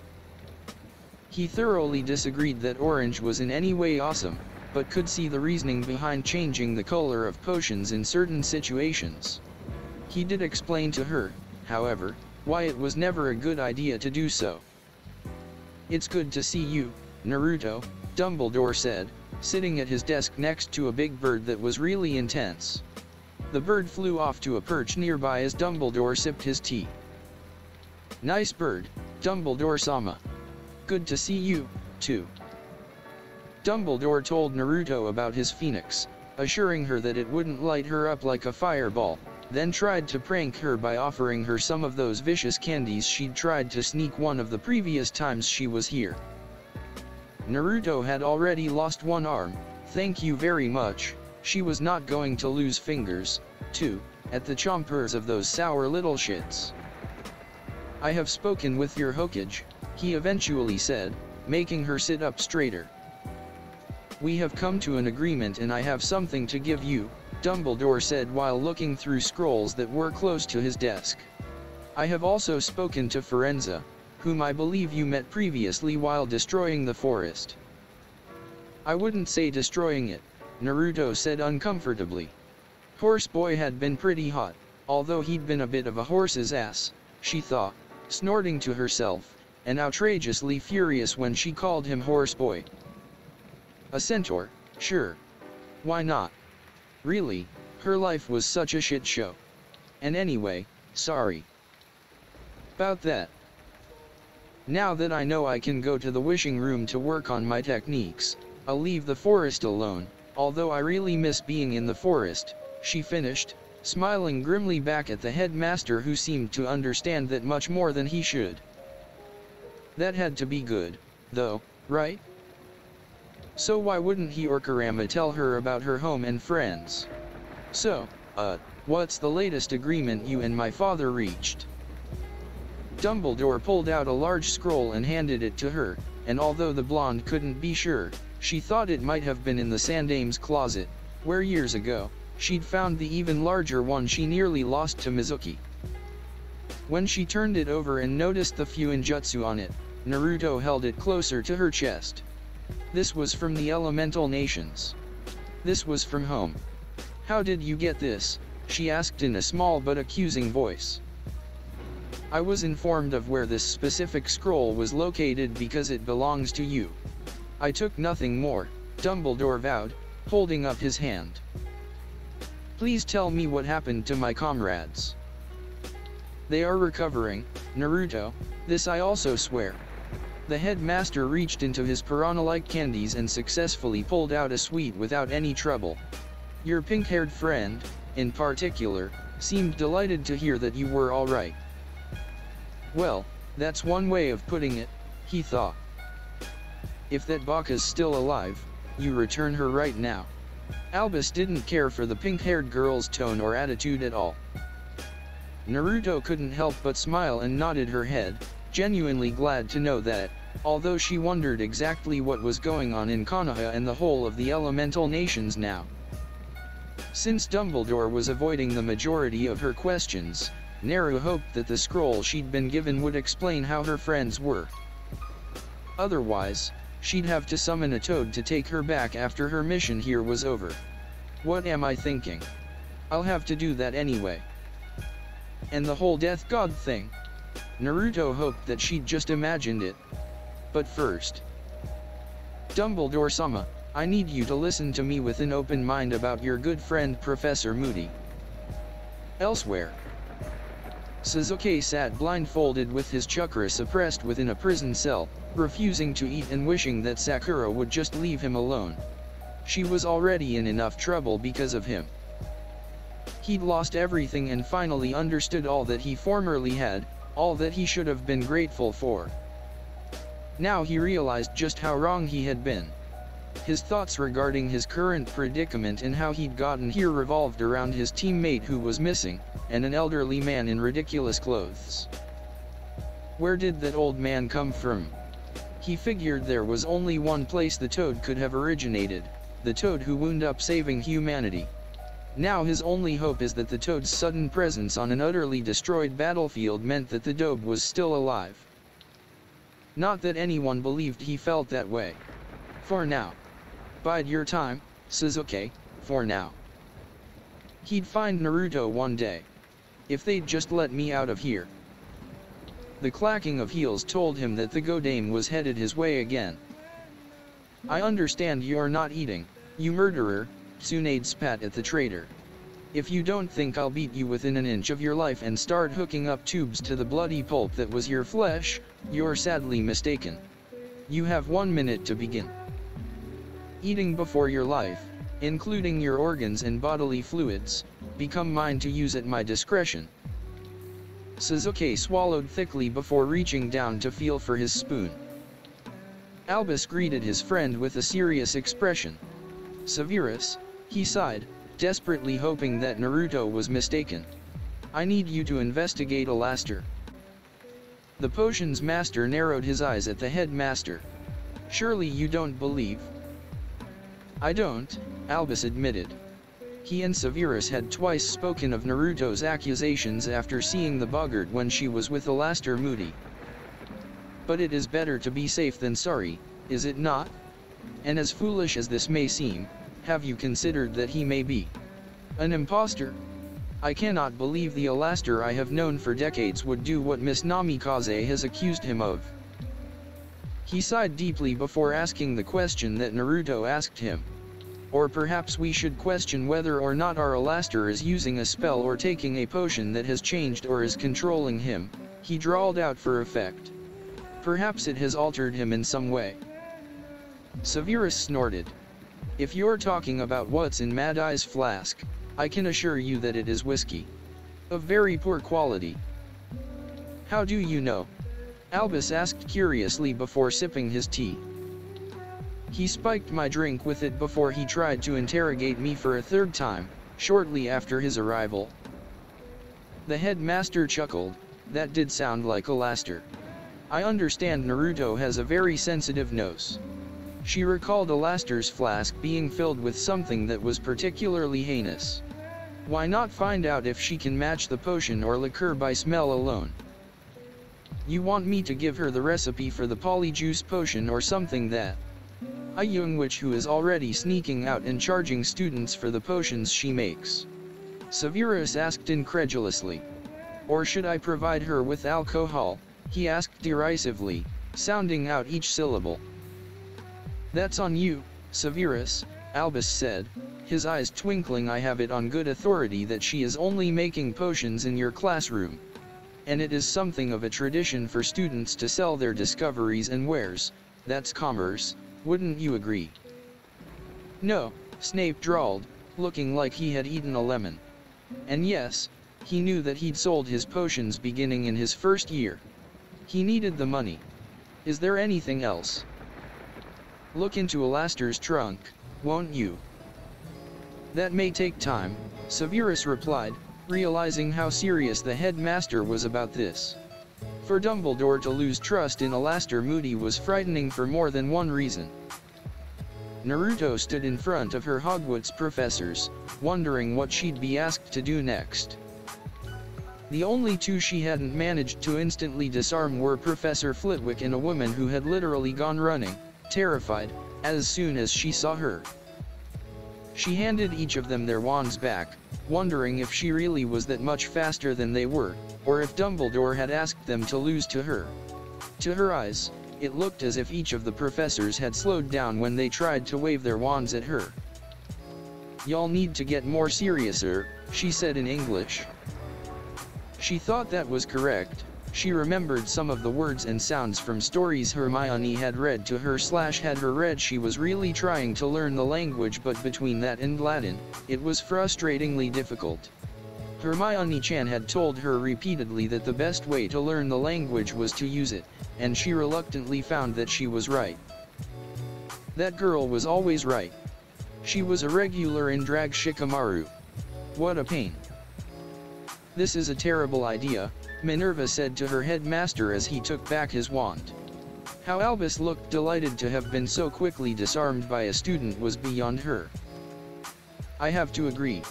He thoroughly disagreed that orange was in any way awesome, but could see the reasoning behind changing the color of potions in certain situations. He did explain to her, however, why it was never a good idea to do so. "It's good to see you, Naruto," Dumbledore said, sitting at his desk next to a big bird that was really intense. The bird flew off to a perch nearby as Dumbledore sipped his tea. "Nice bird, Dumbledore-sama. Good to see you, too." Dumbledore told Naruto about his phoenix, assuring her that it wouldn't light her up like a fireball, then tried to prank her by offering her some of those vicious candies she'd tried to sneak one of the previous times she was here. Naruto had already lost one arm, thank you very much. She was not going to lose fingers, too, at the chompers of those sour little shits. "I have spoken with your Hokage," he eventually said, making her sit up straighter. "We have come to an agreement and I have something to give you," Dumbledore said while looking through scrolls that were close to his desk. "I have also spoken to Firenze, whom I believe you met previously while destroying the forest." "I wouldn't say destroying it," Naruto said uncomfortably. Horseboy had been pretty hot, although he'd been a bit of a horse's ass, she thought, snorting to herself, and outrageously furious when she called him Horseboy. A centaur, sure. Why not? Really, her life was such a shit show. And anyway, sorry about that. Now that I know I can go to the wishing room to work on my techniques, I'll leave the forest alone, although I really miss being in the forest, she finished, smiling grimly back at the headmaster who seemed to understand that much more than he should. That had to be good, though, right? So why wouldn't he or Kurama tell her about her home and friends? So, what's the latest agreement you and my father reached? Dumbledore pulled out a large scroll and handed it to her, and although the blonde couldn't be sure, she thought it might have been in the Sandame's closet, where years ago, she'd found the even larger one she nearly lost to Mizuki. When she turned it over and noticed the Fuinjutsu on it, Naruto held it closer to her chest. This was from the elemental nations. This was from home. How did you get this? She asked in a small but accusing voice. I was informed of where this specific scroll was located because it belongs to you. I took nothing more, Dumbledore vowed, holding up his hand. Please tell me what happened to my comrades. They are recovering, Naruto, this I also swear. The headmaster reached into his piranha-like candies and successfully pulled out a sweet without any trouble. Your pink-haired friend, in particular, seemed delighted to hear that you were all right. Well, that's one way of putting it, he thought. If that Baka's still alive, you return her right now. Albus didn't care for the pink-haired girl's tone or attitude at all. Naruto couldn't help but smile and nodded her head, genuinely glad to know that, although she wondered exactly what was going on in Konoha and the whole of the elemental nations now. Since Dumbledore was avoiding the majority of her questions, Naru hoped that the scroll she'd been given would explain how her friends were. Otherwise, she'd have to summon a toad to take her back after her mission here was over. What am I thinking? I'll have to do that anyway. And the whole Death God thing? Naruto hoped that she'd just imagined it. But first, Dumbledore-sama, I need you to listen to me with an open mind about your good friend Professor Moody. Elsewhere, Sasuke sat blindfolded with his chakra suppressed within a prison cell, refusing to eat and wishing that Sakura would just leave him alone. She was already in enough trouble because of him. He'd lost everything and finally understood all that he formerly had, all that he should have been grateful for. Now he realized just how wrong he had been. His thoughts regarding his current predicament and how he'd gotten here revolved around his teammate who was missing, and an elderly man in ridiculous clothes. Where did that old man come from? He figured there was only one place the toad could have originated, the toad who wound up saving humanity. Now his only hope is that the toad's sudden presence on an utterly destroyed battlefield meant that the dobe was still alive. Not that anyone believed he felt that way. For now. Bide your time, Sasuke, for now. He'd find Naruto one day. If they'd just let me out of here. The clacking of heels told him that the Godame was headed his way again. I understand you're not eating, you murderer, Tsunade spat at the traitor. If you don't think I'll beat you within an inch of your life and start hooking up tubes to the bloody pulp that was your flesh, you're sadly mistaken. You have 1 minute to begin. Eating before your life, including your organs and bodily fluids, become mine to use at my discretion. Sasuke swallowed thickly before reaching down to feel for his spoon. Albus greeted his friend with a serious expression. Severus, he sighed, desperately hoping that Naruto was mistaken. I need you to investigate Alaster. The potions master narrowed his eyes at the headmaster. Surely you don't believe? I don't, Albus admitted. He and Severus had twice spoken of Naruto's accusations after seeing the boggart when she was with Alaster Moody. But it is better to be safe than sorry, is it not? And as foolish as this may seem, have you considered that he may be an impostor? I cannot believe the Alaster I have known for decades would do what Miss Namikaze has accused him of. He sighed deeply before asking the question that Naruto asked him. Or perhaps we should question whether or not our Alaster is using a spell or taking a potion that has changed or is controlling him, he drawled out for effect. Perhaps it has altered him in some way. Severus snorted. If you're talking about what's in Mad Eye's flask, I can assure you that it is whiskey. Of very poor quality. How do you know? Albus asked curiously before sipping his tea. He spiked my drink with it before he tried to interrogate me for a third time, shortly after his arrival. The headmaster chuckled. That did sound like Alastair. I understand Naruto has a very sensitive nose. She recalled Alastair's flask being filled with something that was particularly heinous. Why not find out if she can match the potion or liqueur by smell alone? You want me to give her the recipe for the polyjuice potion or something that? A young witch who is already sneaking out and charging students for the potions she makes. Severus asked incredulously. Or should I provide her with alcohol? He asked derisively, sounding out each syllable. That's on you, Severus, Albus said, his eyes twinkling. I have it on good authority that she is only making potions in your classroom. And it is something of a tradition for students to sell their discoveries and wares. That's commerce, wouldn't you agree? No, Snape drawled, looking like he had eaten a lemon. And yes, he knew that he'd sold his potions beginning in his first year. He needed the money. Is there anything else? Look into Alastair's trunk, won't you? That may take time, Severus replied, realizing how serious the headmaster was about this. For Dumbledore to lose trust in Alastair Moody was frightening for more than one reason. Naruto stood in front of her Hogwarts professors, wondering what she'd be asked to do next. The only two she hadn't managed to instantly disarm were Professor Flitwick and a woman who had literally gone running, terrified, as soon as she saw her. She handed each of them their wands back, wondering if she really was that much faster than they were, or if Dumbledore had asked them to lose to her. To her eyes, it looked as if each of the professors had slowed down when they tried to wave their wands at her. "Y'all need to get more seriouser," she said in English. She thought that was correct. She remembered some of the words and sounds from stories Hermione had read to her / had her read. She was really trying to learn the language, but between that and Latin, it was frustratingly difficult. Hermione-chan had told her repeatedly that the best way to learn the language was to use it, and she reluctantly found that she was right. That girl was always right. She was a regular in Drag Shikamaru. What a pain. This is a terrible idea, Minerva said to her headmaster as he took back his wand. How Albus looked delighted to have been so quickly disarmed by a student was beyond her. I have to agree.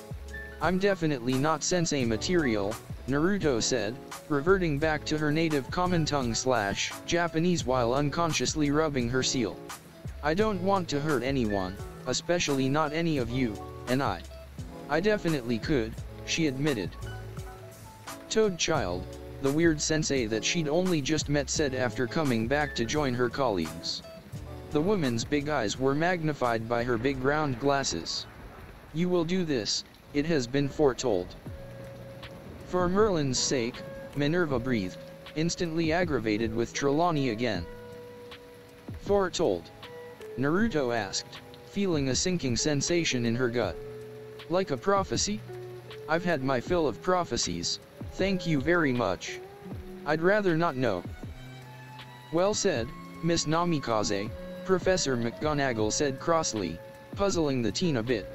I'm definitely not sensei material, Naruto said, reverting back to her native common tongue / Japanese while unconsciously rubbing her seal. I don't want to hurt anyone, especially not any of you, and I definitely could, she admitted. Toad Child, the weird sensei that she'd only just met, said after coming back to join her colleagues. The woman's big eyes were magnified by her big round glasses. You will do this, it has been foretold. For Merlin's sake, Minerva breathed, instantly aggravated with Trelawney again. Foretold? Naruto asked, feeling a sinking sensation in her gut. Like a prophecy? I've had my fill of prophecies, thank you very much. I'd rather not know. Well said, Miss Namikaze, Professor McGonagall said crossly, puzzling the teen a bit.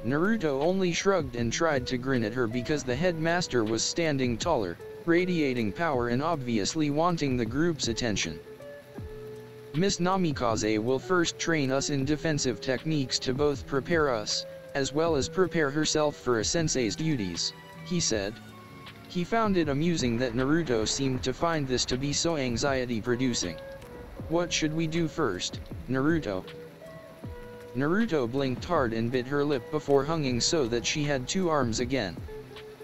Naruto only shrugged and tried to grin at her because the headmaster was standing taller, radiating power and obviously wanting the group's attention. Miss Namikaze will first train us in defensive techniques to both prepare us, as well as prepare herself for a sensei's duties, he said. He found it amusing that Naruto seemed to find this to be so anxiety-producing. What should we do first, Naruto? Naruto blinked hard and bit her lip before hunging so that she had two arms again.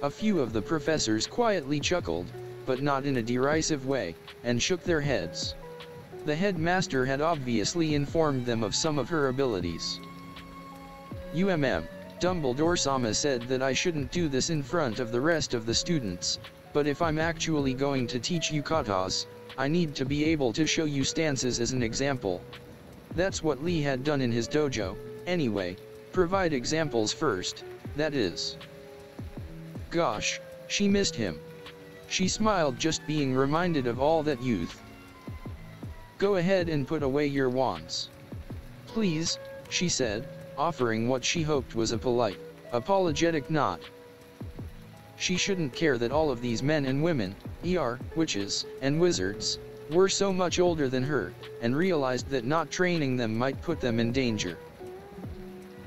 A few of the professors quietly chuckled, but not in a derisive way, and shook their heads. The headmaster had obviously informed them of some of her abilities. Dumbledore-sama said that I shouldn't do this in front of the rest of the students, but if I'm actually going to teach you katas, I need to be able to show you stances as an example. That's what Lee had done in his dojo, anyway, provide examples first, that is. Gosh, she missed him. She smiled just being reminded of all that youth, Go ahead and put away your wands. Please, she said, offering what she hoped was a polite, apologetic nod. She shouldn't care that all of these men and women, witches, and wizards, were so much older than her, and realized that not training them might put them in danger.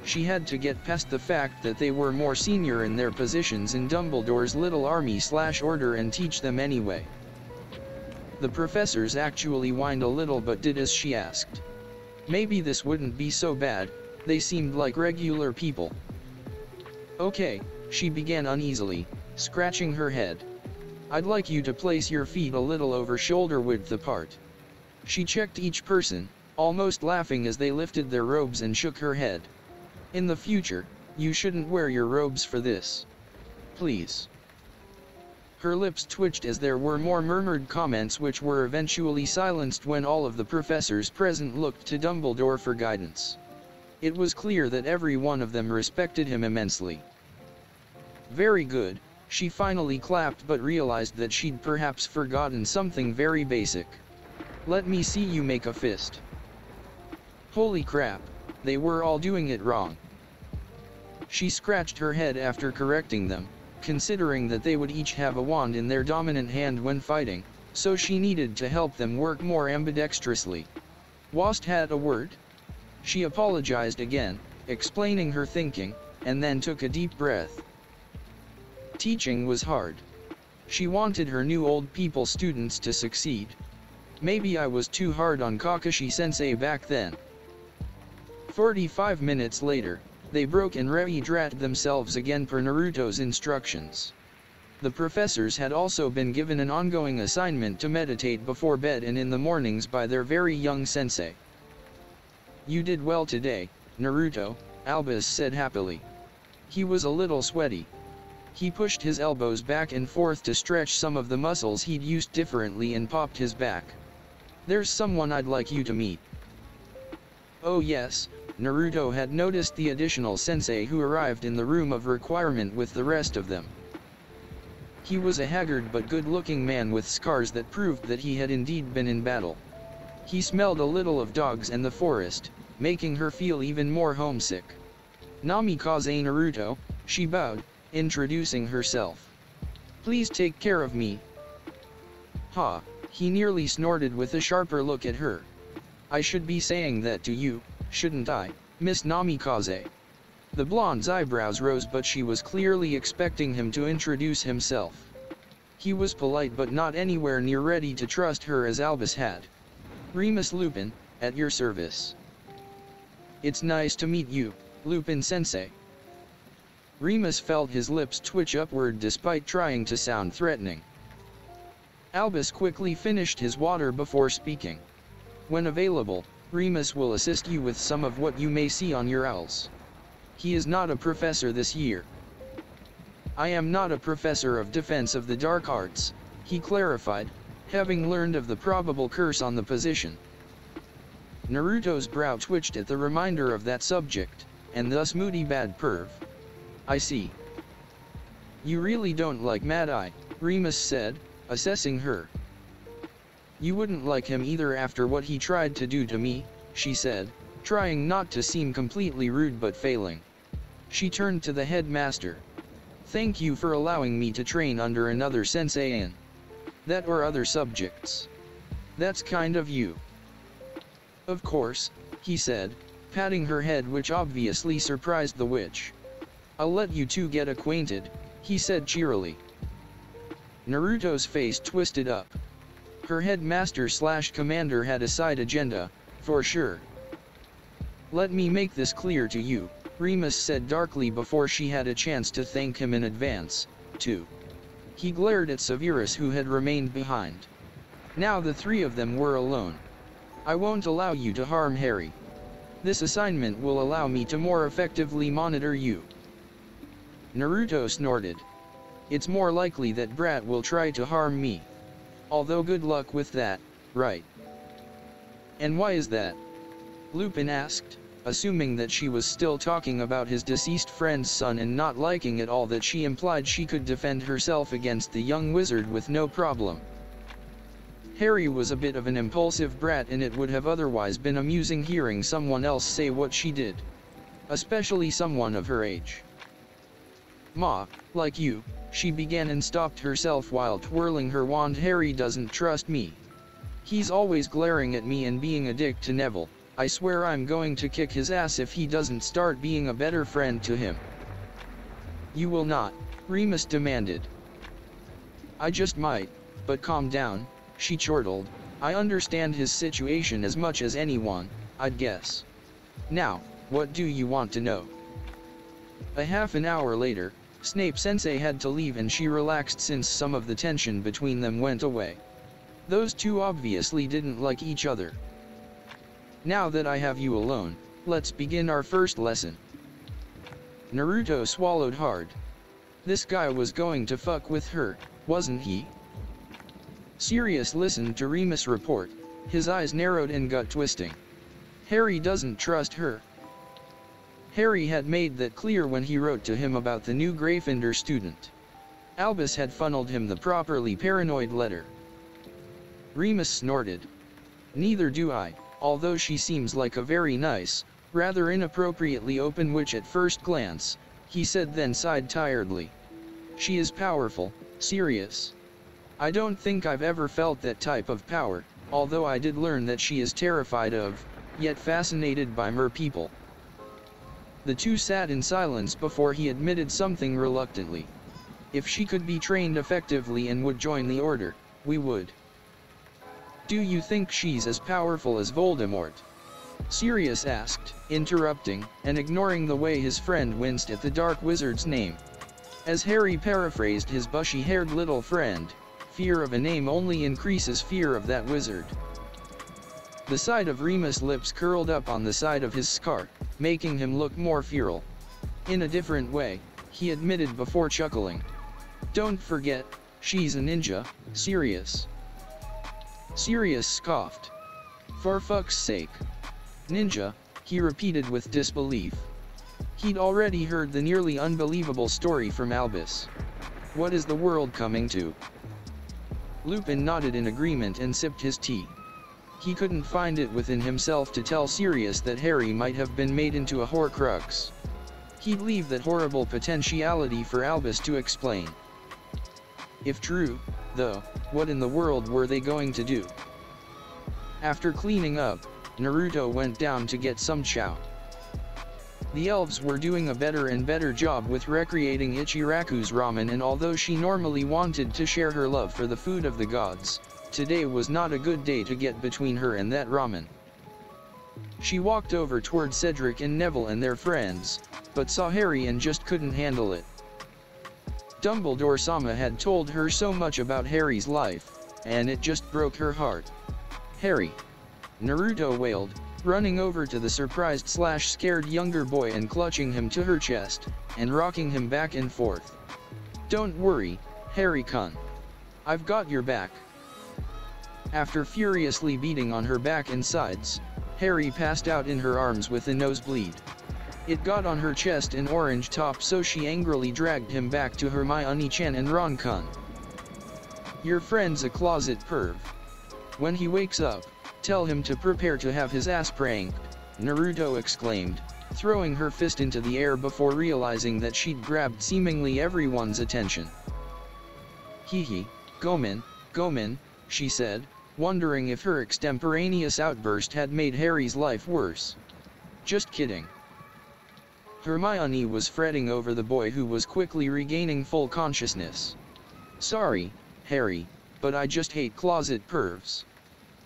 She had to get past the fact that they were more senior in their positions in Dumbledore's little army/order and teach them anyway. The professors actually whined a little but did as she asked. Maybe this wouldn't be so bad, they seemed like regular people. Okay, she began uneasily, scratching her head. I'd like you to place your feet a little over shoulder width apart. She checked each person, almost laughing as they lifted their robes and shook her head. In the future, you shouldn't wear your robes for this. Please. Her lips twitched as there were more murmured comments which were eventually silenced when all of the professors present looked to Dumbledore for guidance. It was clear that every one of them respected him immensely. Very good, she finally clapped but realized that she'd perhaps forgotten something very basic. Let me see you make a fist. Holy crap, they were all doing it wrong. She scratched her head after correcting them, considering that they would each have a wand in their dominant hand when fighting, so she needed to help them work more ambidextrously. "Wast had a word?" She apologized again, explaining her thinking, and then took a deep breath. Teaching was hard. She wanted her new old people students to succeed. Maybe I was too hard on Kakashi-sensei back then. 45 minutes later, they broke and re-hydrated themselves again per Naruto's instructions. The professors had also been given an ongoing assignment to meditate before bed and in the mornings by their very young sensei. You did well today, Naruto, Albus said happily. He was a little sweaty. He pushed his elbows back and forth to stretch some of the muscles he'd used differently and popped his back. There's someone I'd like you to meet. Oh yes, Naruto had noticed the additional sensei who arrived in the room of requirement with the rest of them. He was a haggard but good-looking man with scars that proved that he had indeed been in battle. He smelled a little of dogs and the forest, making her feel even more homesick. Namikaze Naruto, she bowed, introducing herself. Please take care of me. Ha, he nearly snorted with a sharper look at her. I should be saying that to you, shouldn't I, Miss Namikaze? The blonde's eyebrows rose but she was clearly expecting him to introduce himself. He was polite but not anywhere near ready to trust her as Albus had. Remus Lupin, at your service. It's nice to meet you, Lupin-sensei. Remus felt his lips twitch upward despite trying to sound threatening. Albus quickly finished his water before speaking. When available, Remus will assist you with some of what you may see on your owls. He is not a professor this year. I am not a professor of defense of the dark arts, he clarified, having learned of the probable curse on the position. Naruto's brow twitched at the reminder of that subject, and thus moody bad perv. I see. You really don't like Mad Eye, Remus said, assessing her. You wouldn't like him either after what he tried to do to me, she said, trying not to seem completely rude but failing. She turned to the headmaster. Thank you for allowing me to train under another sensei in that or other subjects. That's kind of you. Of course, he said, patting her head which obviously surprised the witch. I'll let you two get acquainted, he said cheerily. Naruto's face twisted up. Her headmaster/commander had a side agenda, for sure. Let me make this clear to you, Remus said darkly before she had a chance to thank him in advance, too. He glared at Severus who had remained behind. Now the three of them were alone. I won't allow you to harm Harry. This assignment will allow me to more effectively monitor you. Naruto snorted. It's more likely that Brat will try to harm me. Although good luck with that, right? And why is that? Lupin asked, assuming that she was still talking about his deceased friend's son and not liking at all that she implied she could defend herself against the young wizard with no problem. Harry was a bit of an impulsive brat, and it would have otherwise been amusing hearing someone else say what she did. Especially someone of her age. "Ma, like you," she began and stopped herself while twirling her wand. "Harry doesn't trust me. He's always glaring at me and being a dick to Neville. I swear I'm going to kick his ass if he doesn't start being a better friend to him." "You will not," Remus demanded. "I just might, but calm down," she chortled. "I understand his situation as much as anyone, I'd guess. Now, what do you want to know?" A half an hour later, Snape-sensei had to leave and she relaxed since some of the tension between them went away. Those two obviously didn't like each other. "Now that I have you alone, let's begin our first lesson." Naruto swallowed hard. This guy was going to fuck with her, wasn't he? Sirius listened to Remus' report, his eyes narrowed and gut twisting. Harry doesn't trust her. Harry had made that clear when he wrote to him about the new Gryffindor student. Albus had funneled him the properly paranoid letter. Remus snorted. "Neither do I, although she seems like a very nice, rather inappropriately open witch at first glance," he said, then sighed tiredly. "She is powerful, Sirius. I don't think I've ever felt that type of power, although I did learn that she is terrified of, yet fascinated by mer people." The two sat in silence before he admitted something reluctantly. "If she could be trained effectively and would join the order, we would." "Do you think she's as powerful as Voldemort?" Sirius asked, interrupting, and ignoring the way his friend winced at the dark wizard's name. As Harry paraphrased his bushy-haired little friend, "Fear of a name only increases fear of that wizard." The side of Remus' lips curled up on the side of his scar, making him look more feral. "In a different way," he admitted before chuckling. "Don't forget, she's a ninja, Sirius." Sirius scoffed. "For fuck's sake. Ninja," he repeated with disbelief. He'd already heard the nearly unbelievable story from Albus. What is the world coming to? Lupin nodded in agreement and sipped his tea. He couldn't find it within himself to tell Sirius that Harry might have been made into a Horcrux. He'd leave that horrible potentiality for Albus to explain. If true, though, what in the world were they going to do? After cleaning up, Naruto went down to get some chow. The elves were doing a better and better job with recreating Ichiraku's ramen, and although she normally wanted to share her love for the food of the gods, today was not a good day to get between her and that ramen. She walked over toward Cedric and Neville and their friends, but saw Harry and just couldn't handle it. Dumbledore-sama had told her so much about Harry's life, and it just broke her heart. "Harry!" Naruto wailed, running over to the surprised/scared younger boy and clutching him to her chest, and rocking him back and forth. "Don't worry, Harry-kun. I've got your back." After furiously beating on her back and sides, Harry passed out in her arms with a nosebleed. It got on her chest and orange top, so she angrily dragged him back to Hermione-chan and Ron-kun. "Your friend's a closet perv. When he wakes up, tell him to prepare to have his ass pranked," Naruto exclaimed, throwing her fist into the air before realizing that she'd grabbed seemingly everyone's attention. "Hee, Gomen," she said, wondering if her extemporaneous outburst had made Harry's life worse. "Just kidding." Hermione was fretting over the boy, who was quickly regaining full consciousness. "Sorry, Harry, but I just hate closet pervs.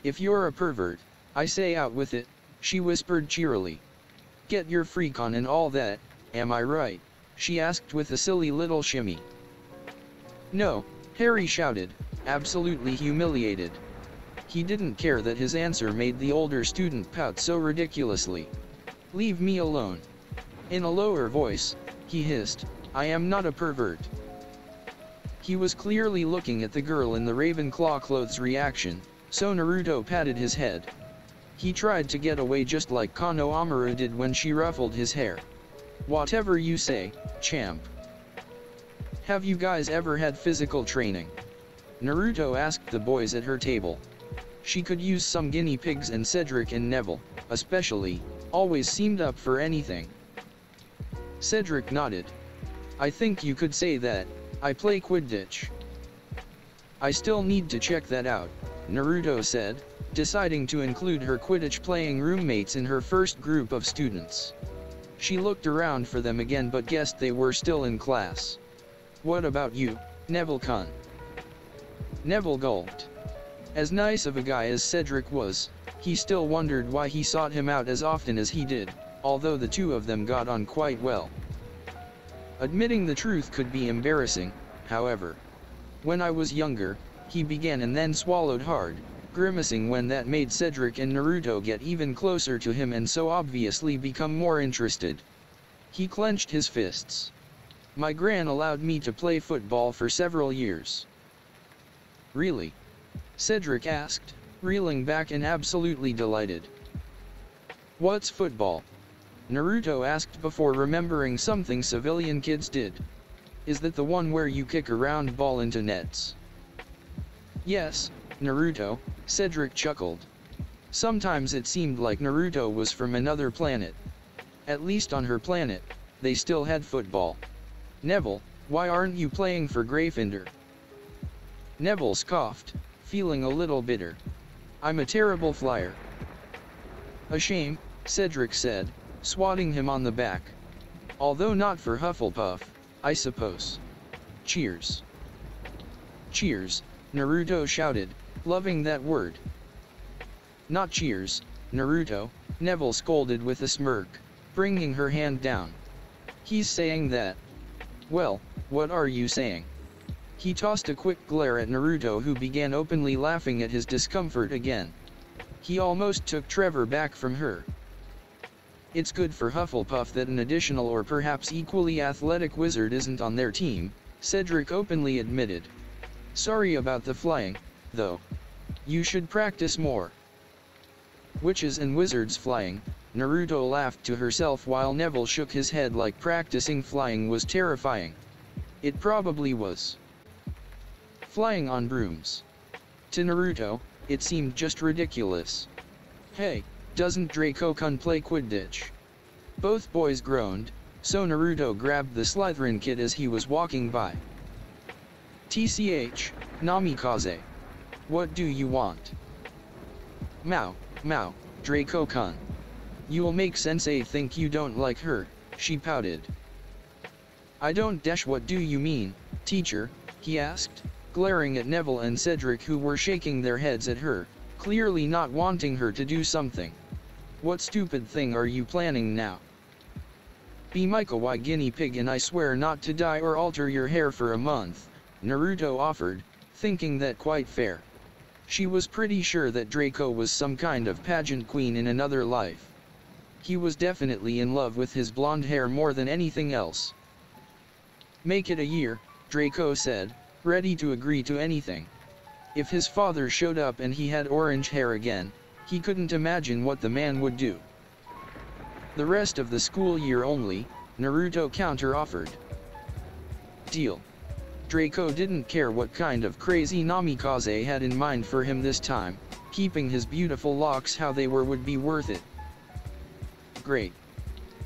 If you're a pervert, I say out with it," she whispered cheerily. "Get your freak on and all that, am I right?" she asked with a silly little shimmy. "No," Harry shouted, absolutely humiliated. He didn't care that his answer made the older student pout so ridiculously. "Leave me alone." In a lower voice, he hissed, "I am not a pervert." He was clearly looking at the girl in the Ravenclaw clothes reaction, so Naruto patted his head. He tried to get away just like Kano Amaru did when she ruffled his hair. "Whatever you say, champ." "Have you guys ever had physical training?" Naruto asked the boys at her table. She could use some guinea pigs, and Cedric and Neville, especially, always seemed up for anything. Cedric nodded. I think you could say that. I play Quidditch. I still need to check that out, Naruto said, deciding to include her Quidditch playing roommates in her first group of students. She looked around for them again but guessed they were still in class. What about you, Neville-kun? Neville gulped. As nice of a guy as Cedric was, he still wondered why he sought him out as often as he did, although the two of them got on quite well. Admitting the truth could be embarrassing, however. When I was younger, he began and then swallowed hard, grimacing when that made Cedric and Naruto get even closer to him and so obviously become more interested. He clenched his fists. My gran allowed me to play football for several years. Really? Cedric asked, reeling back and absolutely delighted. What's football? Naruto asked before remembering something civilian kids did. Is that the one where you kick a round ball into nets? Yes, Naruto, Cedric chuckled. Sometimes it seemed like Naruto was from another planet. At least on her planet, they still had football. Neville, why aren't you playing for Gryffindor? Neville scoffed, feeling a little bitter. I'm a terrible flyer. A shame, Cedric said, swatting him on the back. Although not for Hufflepuff, I suppose. Cheers. Cheers, Naruto shouted, loving that word. Not cheers, Naruto, Neville scolded with a smirk, bringing her hand down. He's saying that. Well, what are you saying? He tossed a quick glare at Naruto, who began openly laughing at his discomfort again. He almost took Trevor back from her. It's good for Hufflepuff that an additional or perhaps equally athletic wizard isn't on their team, Cedric openly admitted. Sorry about the flying, though. You should practice more. Witches and wizards flying, Naruto laughed to herself while Neville shook his head like practicing flying was terrifying. It probably was. Flying on brooms. To Naruto, it seemed just ridiculous. Hey, doesn't Draco-kun play Quidditch? Both boys groaned, so Naruto grabbed the Slytherin kid as he was walking by. TCH, Namikaze. What do you want? Mao, Draco-kun. You'll make Sensei think you don't like her, she pouted. I don't dash. What do you mean, teacher? He asked, glaring at Neville and Cedric, who were shaking their heads at her, clearly not wanting her to do something. What stupid thing are you planning now? Be my kawaii guinea pig and I swear not to dye or alter your hair for a month, Naruto offered, thinking that quite fair. She was pretty sure that Draco was some kind of pageant queen in another life. He was definitely in love with his blonde hair more than anything else. Make it a year, Draco said, ready to agree to anything. If his father showed up and he had orange hair again, he couldn't imagine what the man would do. The rest of the school year only, Naruto counter-offered. Deal. Draco didn't care what kind of crazy Namikaze had in mind for him this time, keeping his beautiful locks how they were would be worth it. Great.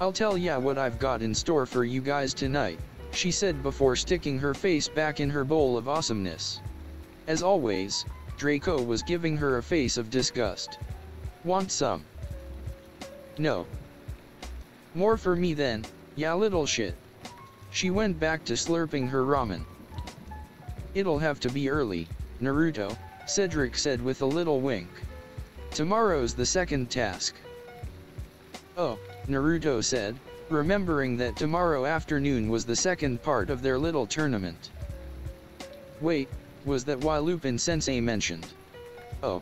I'll tell ya what I've got in store for you guys tonight, she said before sticking her face back in her bowl of awesomeness. As always, Draco was giving her a face of disgust. Want some? No. More for me then, ya little shit. She went back to slurping her ramen. It'll have to be early, Naruto, Cedric said with a little wink. Tomorrow's the second task. Oh, Naruto said, remembering that tomorrow afternoon was the second part of their little tournament. Wait, was that why Lupin-sensei mentioned? Oh.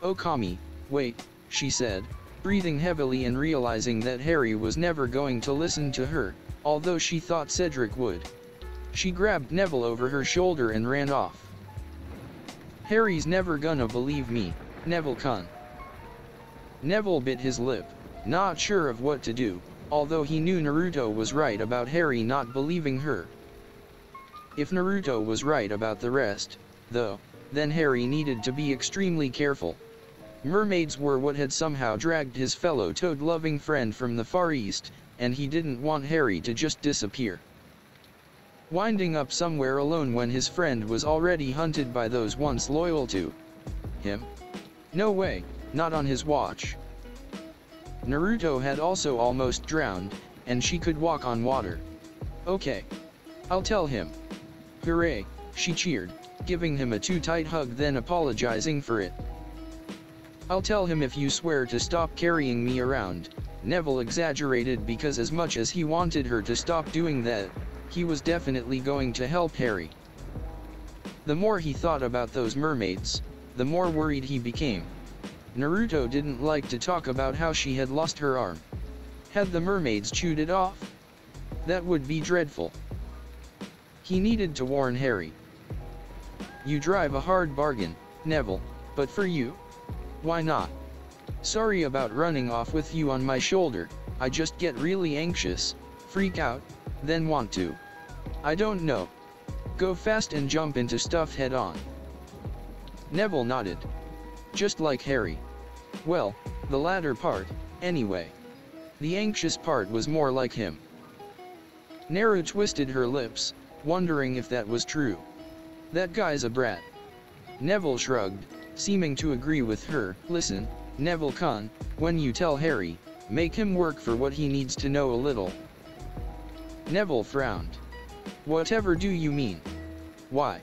Okami, wait, she said, breathing heavily and realizing that Harry was never going to listen to her, although she thought Cedric would. She grabbed Neville over her shoulder and ran off. Harry's never gonna believe me, Neville-kun. Neville bit his lip, not sure of what to do, although he knew Naruto was right about Harry not believing her. If Naruto was right about the rest, though, then Harry needed to be extremely careful. Mermaids were what had somehow dragged his fellow toad-loving friend from the Far East, and he didn't want Harry to just disappear. Winding up somewhere alone when his friend was already hunted by those once loyal to him? No way, not on his watch. Naruto had also almost drowned, and she could walk on water. Okay. I'll tell him. Hooray, she cheered, giving him a too tight hug then apologizing for it. I'll tell him if you swear to stop carrying me around. Neville exaggerated because as much as he wanted her to stop doing that, he was definitely going to help Harry. The more he thought about those mermaids, the more worried he became. Naruto didn't like to talk about how she had lost her arm. Had the mermaids chewed it off? That would be dreadful. He needed to warn Harry. You drive a hard bargain, Neville, but for you? Why not? Sorry about running off with you on my shoulder, I just get really anxious, freak out, then want to. I don't know. Go fast and jump into stuff head on. Neville nodded. Just like Harry. Well, the latter part, anyway. The anxious part was more like him. Naru twisted her lips, wondering if that was true. That guy's a brat. Neville shrugged, seeming to agree with her. Listen, Neville-kun, when you tell Harry, make him work for what he needs to know a little. Neville frowned. Whatever do you mean? Why?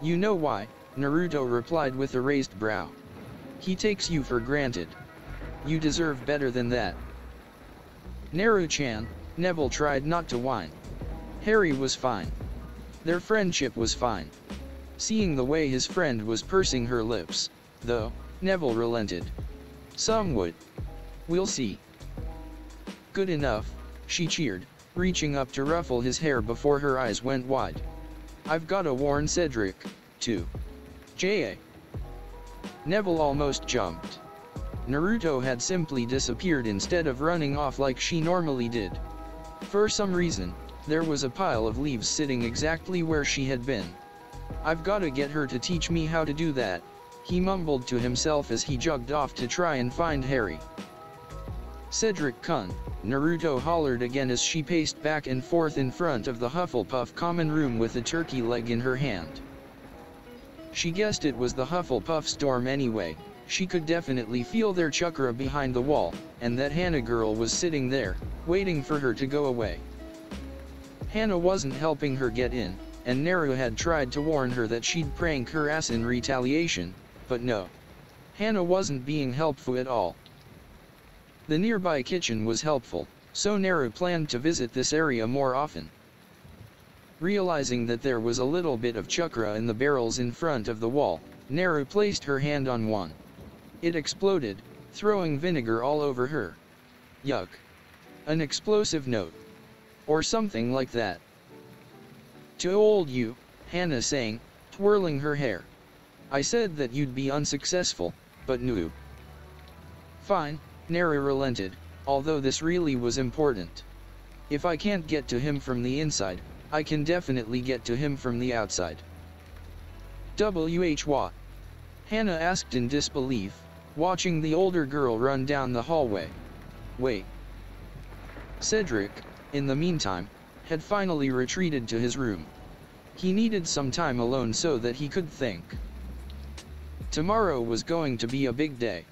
You know why, Naruto replied with a raised brow. He takes you for granted. You deserve better than that. Naru-chan, Neville tried not to whine. Harry was fine. Their friendship was fine. Seeing the way his friend was pursing her lips, though, Neville relented. Some would. We'll see. Good enough, she cheered, reaching up to ruffle his hair before her eyes went wide. I've gotta warn Cedric, too. J.A. Neville almost jumped. Naruto had simply disappeared instead of running off like she normally did. For some reason, there was a pile of leaves sitting exactly where she had been. I've gotta get her to teach me how to do that, he mumbled to himself as he jogged off to try and find Harry. Cedric-kun, Naruto hollered again as she paced back and forth in front of the Hufflepuff common room with a turkey leg in her hand. She guessed it was the Hufflepuff storm anyway. She could definitely feel their chakra behind the wall, and that Hannah girl was sitting there, waiting for her to go away. Hannah wasn't helping her get in, and Naru had tried to warn her that she'd prank her ass in retaliation, but no. Hannah wasn't being helpful at all. The nearby kitchen was helpful, so Naru planned to visit this area more often. Realizing that there was a little bit of chakra in the barrels in front of the wall, Naru placed her hand on one. It exploded, throwing vinegar all over her. Yuck. An explosive note. Or something like that. To old you, Hannah sang, twirling her hair. I said that you'd be unsuccessful, but no. Fine, Naru relented, although this really was important. If I can't get to him from the inside, I can definitely get to him from the outside. What? Hannah asked in disbelief, watching the older girl run down the hallway. Wait. Cedric, in the meantime, had finally retreated to his room. He needed some time alone so that he could think. Tomorrow was going to be a big day.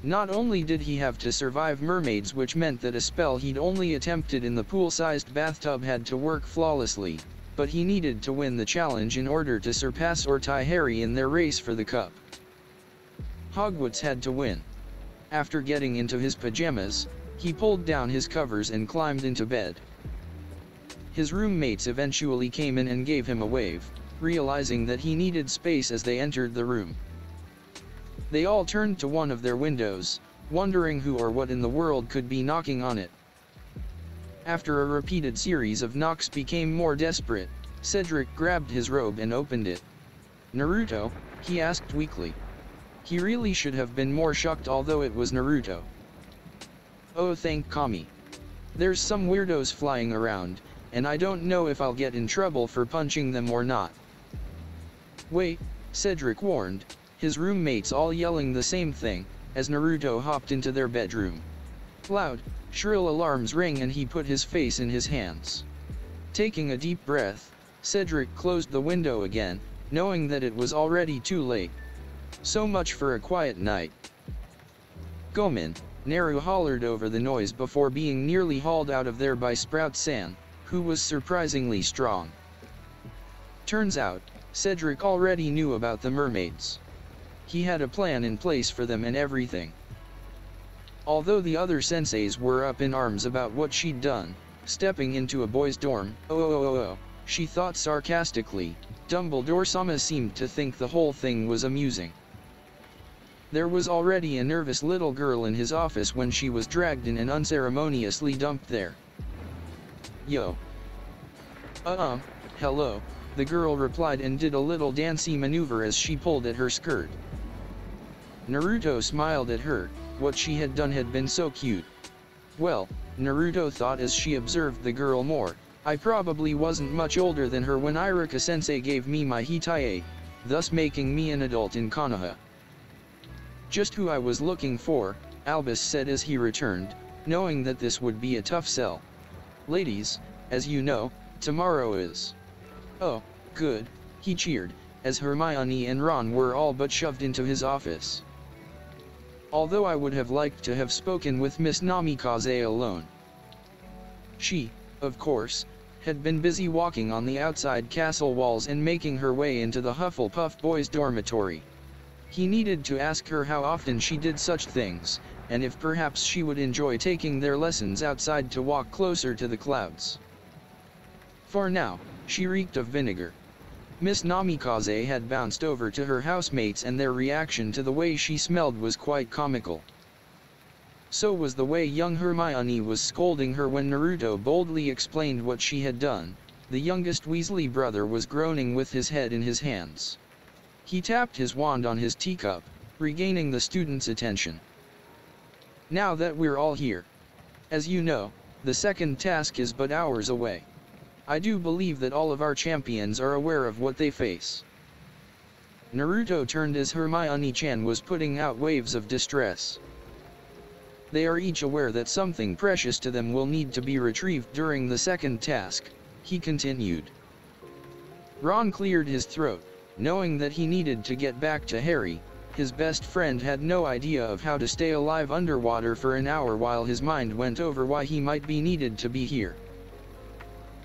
Not only did he have to survive mermaids, which meant that a spell he'd only attempted in the pool-sized bathtub had to work flawlessly, but he needed to win the challenge in order to surpass or tie Harry in their race for the cup. Hogwarts had to win. After getting into his pajamas, he pulled down his covers and climbed into bed. His roommates eventually came in and gave him a wave, realizing that he needed space as they entered the room. They all turned to one of their windows, wondering who or what in the world could be knocking on it. After a repeated series of knocks became more desperate, Cedric grabbed his robe and opened it. Naruto? He asked weakly. He really should have been more shocked, although it was Naruto. Oh, thank Kami. There's some weirdos flying around, and I don't know if I'll get in trouble for punching them or not. Wait, Cedric warned, his roommates all yelling the same thing, as Naruto hopped into their bedroom. Loud, shrill alarms rang and he put his face in his hands. Taking a deep breath, Cedric closed the window again, knowing that it was already too late. So much for a quiet night. Gomen, Naru hollered over the noise before being nearly hauled out of there by Sprout-san, who was surprisingly strong. Turns out, Cedric already knew about the mermaids. He had a plan in place for them and everything. Although the other senseis were up in arms about what she'd done, stepping into a boys' dorm, she thought sarcastically, Dumbledore-sama seemed to think the whole thing was amusing. There was already a nervous little girl in his office when she was dragged in and unceremoniously dumped there. Yo. Hello, the girl replied and did a little dancey maneuver as she pulled at her skirt. Naruto smiled at her, what she had done had been so cute. Well, Naruto thought as she observed the girl more, I probably wasn't much older than her when Iruka-sensei gave me my hitae, thus making me an adult in Konoha. Just who I was looking for, Albus said as he returned, knowing that this would be a tough sell. Ladies, as you know, tomorrow is. Oh, good, he cheered, as Hermione and Ron were all but shoved into his office. Although I would have liked to have spoken with Miss Namikaze alone. She, of course, had been busy walking on the outside castle walls and making her way into the Hufflepuff boys' dormitory. He needed to ask her how often she did such things, and if perhaps she would enjoy taking their lessons outside to walk closer to the clouds. For now, she reeked of vinegar. Miss Namikaze had bounced over to her housemates and their reaction to the way she smelled was quite comical. So was the way young Hermione was scolding her when Naruto boldly explained what she had done. The youngest Weasley brother was groaning with his head in his hands. He tapped his wand on his teacup, regaining the students' attention. Now that we're all here. As you know, the second task is but hours away. I do believe that all of our champions are aware of what they face. Naruto turned as Hermione-chan was putting out waves of distress. They are each aware that something precious to them will need to be retrieved during the second task, he continued. Ron cleared his throat, knowing that he needed to get back to Harry. His best friend had no idea of how to stay alive underwater for an hour while his mind went over why he might be needed to be here.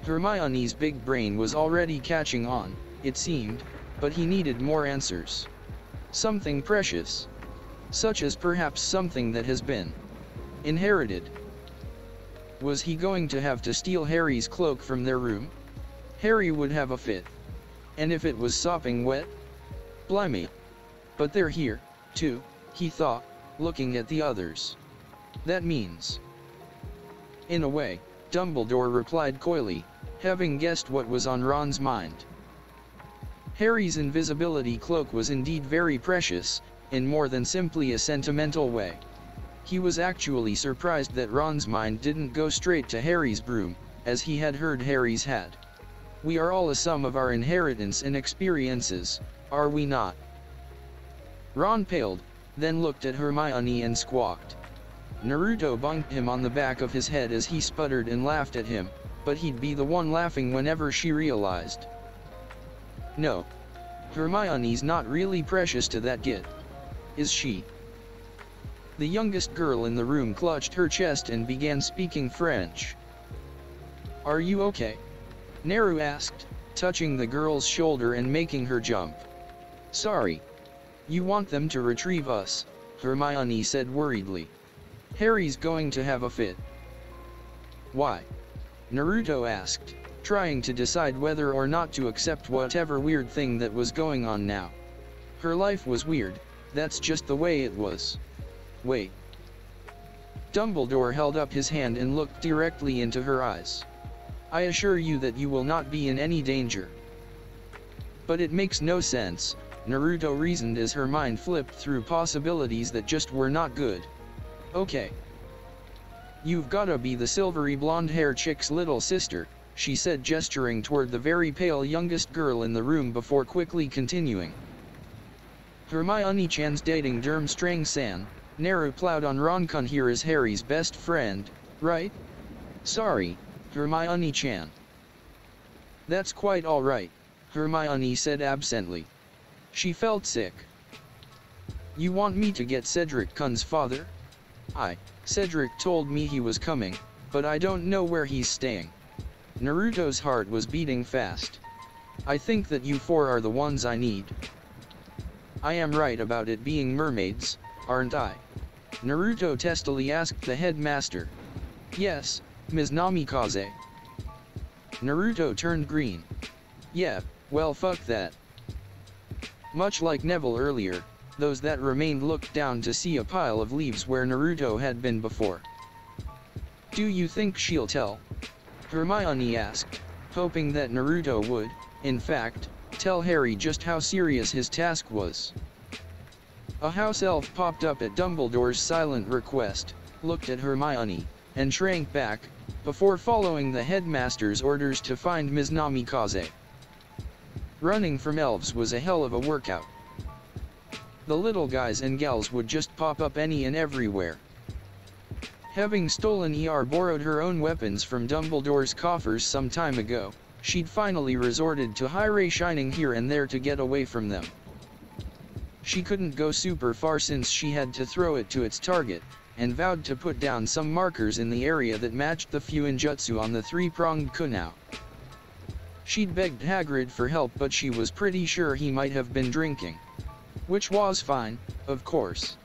Hermione's big brain was already catching on, it seemed, but he needed more answers. Something precious. Such as perhaps something that has been inherited. Was he going to have to steal Harry's cloak from their room? Harry would have a fit. And if it was sopping wet? Blimey. But they're here, too, he thought, looking at the others. That means. In a way, Dumbledore replied coyly, having guessed what was on Ron's mind. Harry's invisibility cloak was indeed very precious, in more than simply a sentimental way. He was actually surprised that Ron's mind didn't go straight to Harry's broom, as he had heard Harry's had. We are all a sum of our inheritance and experiences, are we not? Ron paled, then looked at Hermione and squawked. Naruto bonked him on the back of his head as he sputtered and laughed at him, but he'd be the one laughing whenever she realized. No. Hermione's not really precious to that git. Is she? The youngest girl in the room clutched her chest and began speaking French. Are you okay? Naru asked, touching the girl's shoulder and making her jump. Sorry. You want them to retrieve us, Hermione said worriedly. Harry's going to have a fit. Why? Naruto asked, trying to decide whether or not to accept whatever weird thing that was going on now. Her life was weird, that's just the way it was. Wait. Dumbledore held up his hand and looked directly into her eyes. I assure you that you will not be in any danger. But it makes no sense, Naruto reasoned as her mind flipped through possibilities that just were not good. Okay. You've gotta be the silvery blonde-hair chick's little sister, she said, gesturing toward the very pale youngest girl in the room before quickly continuing. Hermione-chan's dating Durmstrang-san, Naru plowed on Ronkun here is Harry's best friend, right? Sorry, Hermione-chan. That's quite alright, Hermione said absently. She felt sick. You want me to get Cedric Kun's father? Cedric told me he was coming, but I don't know where he's staying. Naruto's heart was beating fast. I think that you four are the ones I need. I am right about it being mermaids, aren't I? Naruto testily asked the headmaster. Yes, Ms. Namikaze. Naruto turned green. Yeah, well fuck that. Much like Neville earlier, those that remained looked down to see a pile of leaves where Naruto had been before. Do you think she'll tell? Hermione asked, hoping that Naruto would, in fact, tell Harry just how serious his task was. A house elf popped up at Dumbledore's silent request, looked at Hermione, and shrank back, before following the headmaster's orders to find Ms. Namikaze. Running from elves was a hell of a workout. The little guys and gals would just pop up any and everywhere. Having stolen borrowed her own weapons from Dumbledore's coffers some time ago, she'd finally resorted to high-ray shining here and there to get away from them. She couldn't go super far since she had to throw it to its target, and vowed to put down some markers in the area that matched the Fuinjutsu on the three-pronged kunai. She'd begged Hagrid for help, but she was pretty sure he might have been drinking. Which was fine, of course.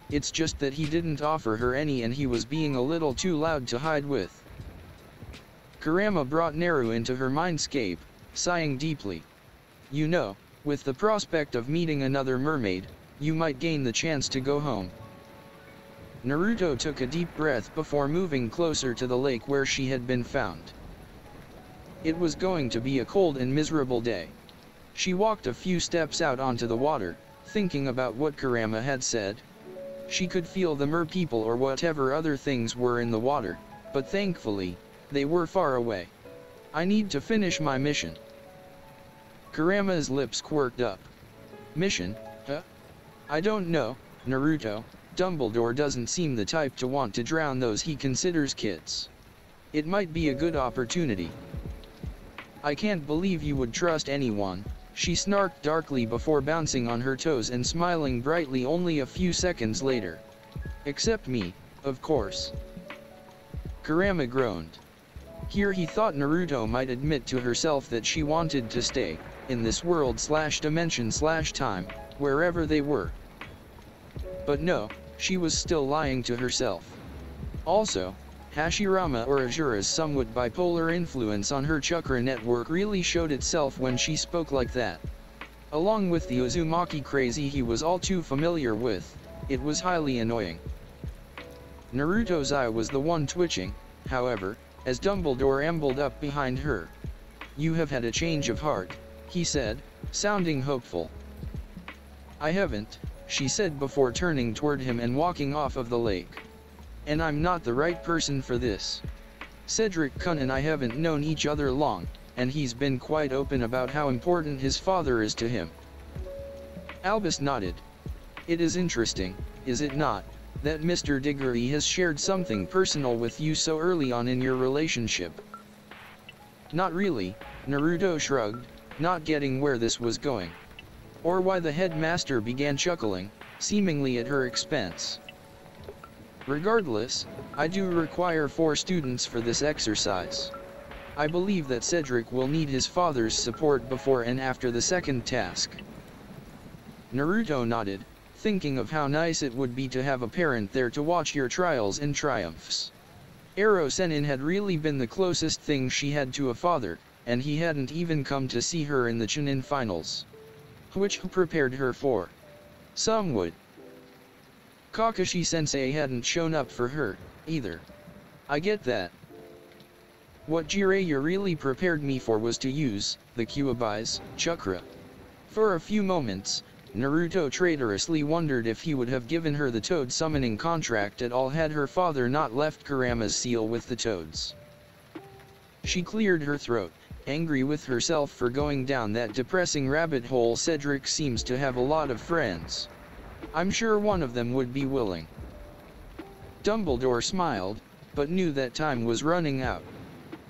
It's just that he didn't offer her any and he was being a little too loud to hide with. Kurama brought Naru into her mindscape, sighing deeply. You know, with the prospect of meeting another mermaid, you might gain the chance to go home. Naruto took a deep breath before moving closer to the lake where she had been found. It was going to be a cold and miserable day. She walked a few steps out onto the water, thinking about what Kurama had said. She could feel the mer-people or whatever other things were in the water, but thankfully, they were far away. I need to finish my mission. Kurama's lips quirked up. Mission, huh? I don't know, Naruto. Dumbledore doesn't seem the type to want to drown those he considers kids. It might be a good opportunity. I can't believe you would trust anyone, she snarked darkly before bouncing on her toes and smiling brightly only a few seconds later. Except me, of course. Kurama groaned. Here he thought Naruto might admit to herself that she wanted to stay, in this world/dimension/time, wherever they were. But no, she was still lying to herself. Also, Hashirama or Azura's somewhat bipolar influence on her chakra network really showed itself when she spoke like that. Along with the Uzumaki crazy he was all too familiar with, it was highly annoying. Naruto's eye was the one twitching, however, as Dumbledore ambled up behind her. You have had a change of heart, he said, sounding hopeful. I haven't, she said before turning toward him and walking off of the lake. And I'm not the right person for this. Cedric Kun and I haven't known each other long, and he's been quite open about how important his father is to him. Albus nodded. It is interesting, is it not, that Mr. Diggory has shared something personal with you so early on in your relationship? Not really, Naruto shrugged, not getting where this was going. Or why the headmaster began chuckling, seemingly at her expense. Regardless, I do require 4 students for this exercise. I believe that Cedric will need his father's support before and after the second task. Naruto nodded, thinking of how nice it would be to have a parent there to watch your trials and triumphs. Ero Sennin had really been the closest thing she had to a father, and he hadn't even come to see her in the Chunin finals. Which prepared her for some would. Kakashi-sensei hadn't shown up for her, either. I get that. What Jiraiya really prepared me for was to use the Kyuubi's chakra. For a few moments, Naruto traitorously wondered if he would have given her the toad summoning contract at all had her father not left Kurama's seal with the toads. She cleared her throat, angry with herself for going down that depressing rabbit hole. Cedric seems to have a lot of friends. I'm sure one of them would be willing. Dumbledore smiled, but knew that time was running out.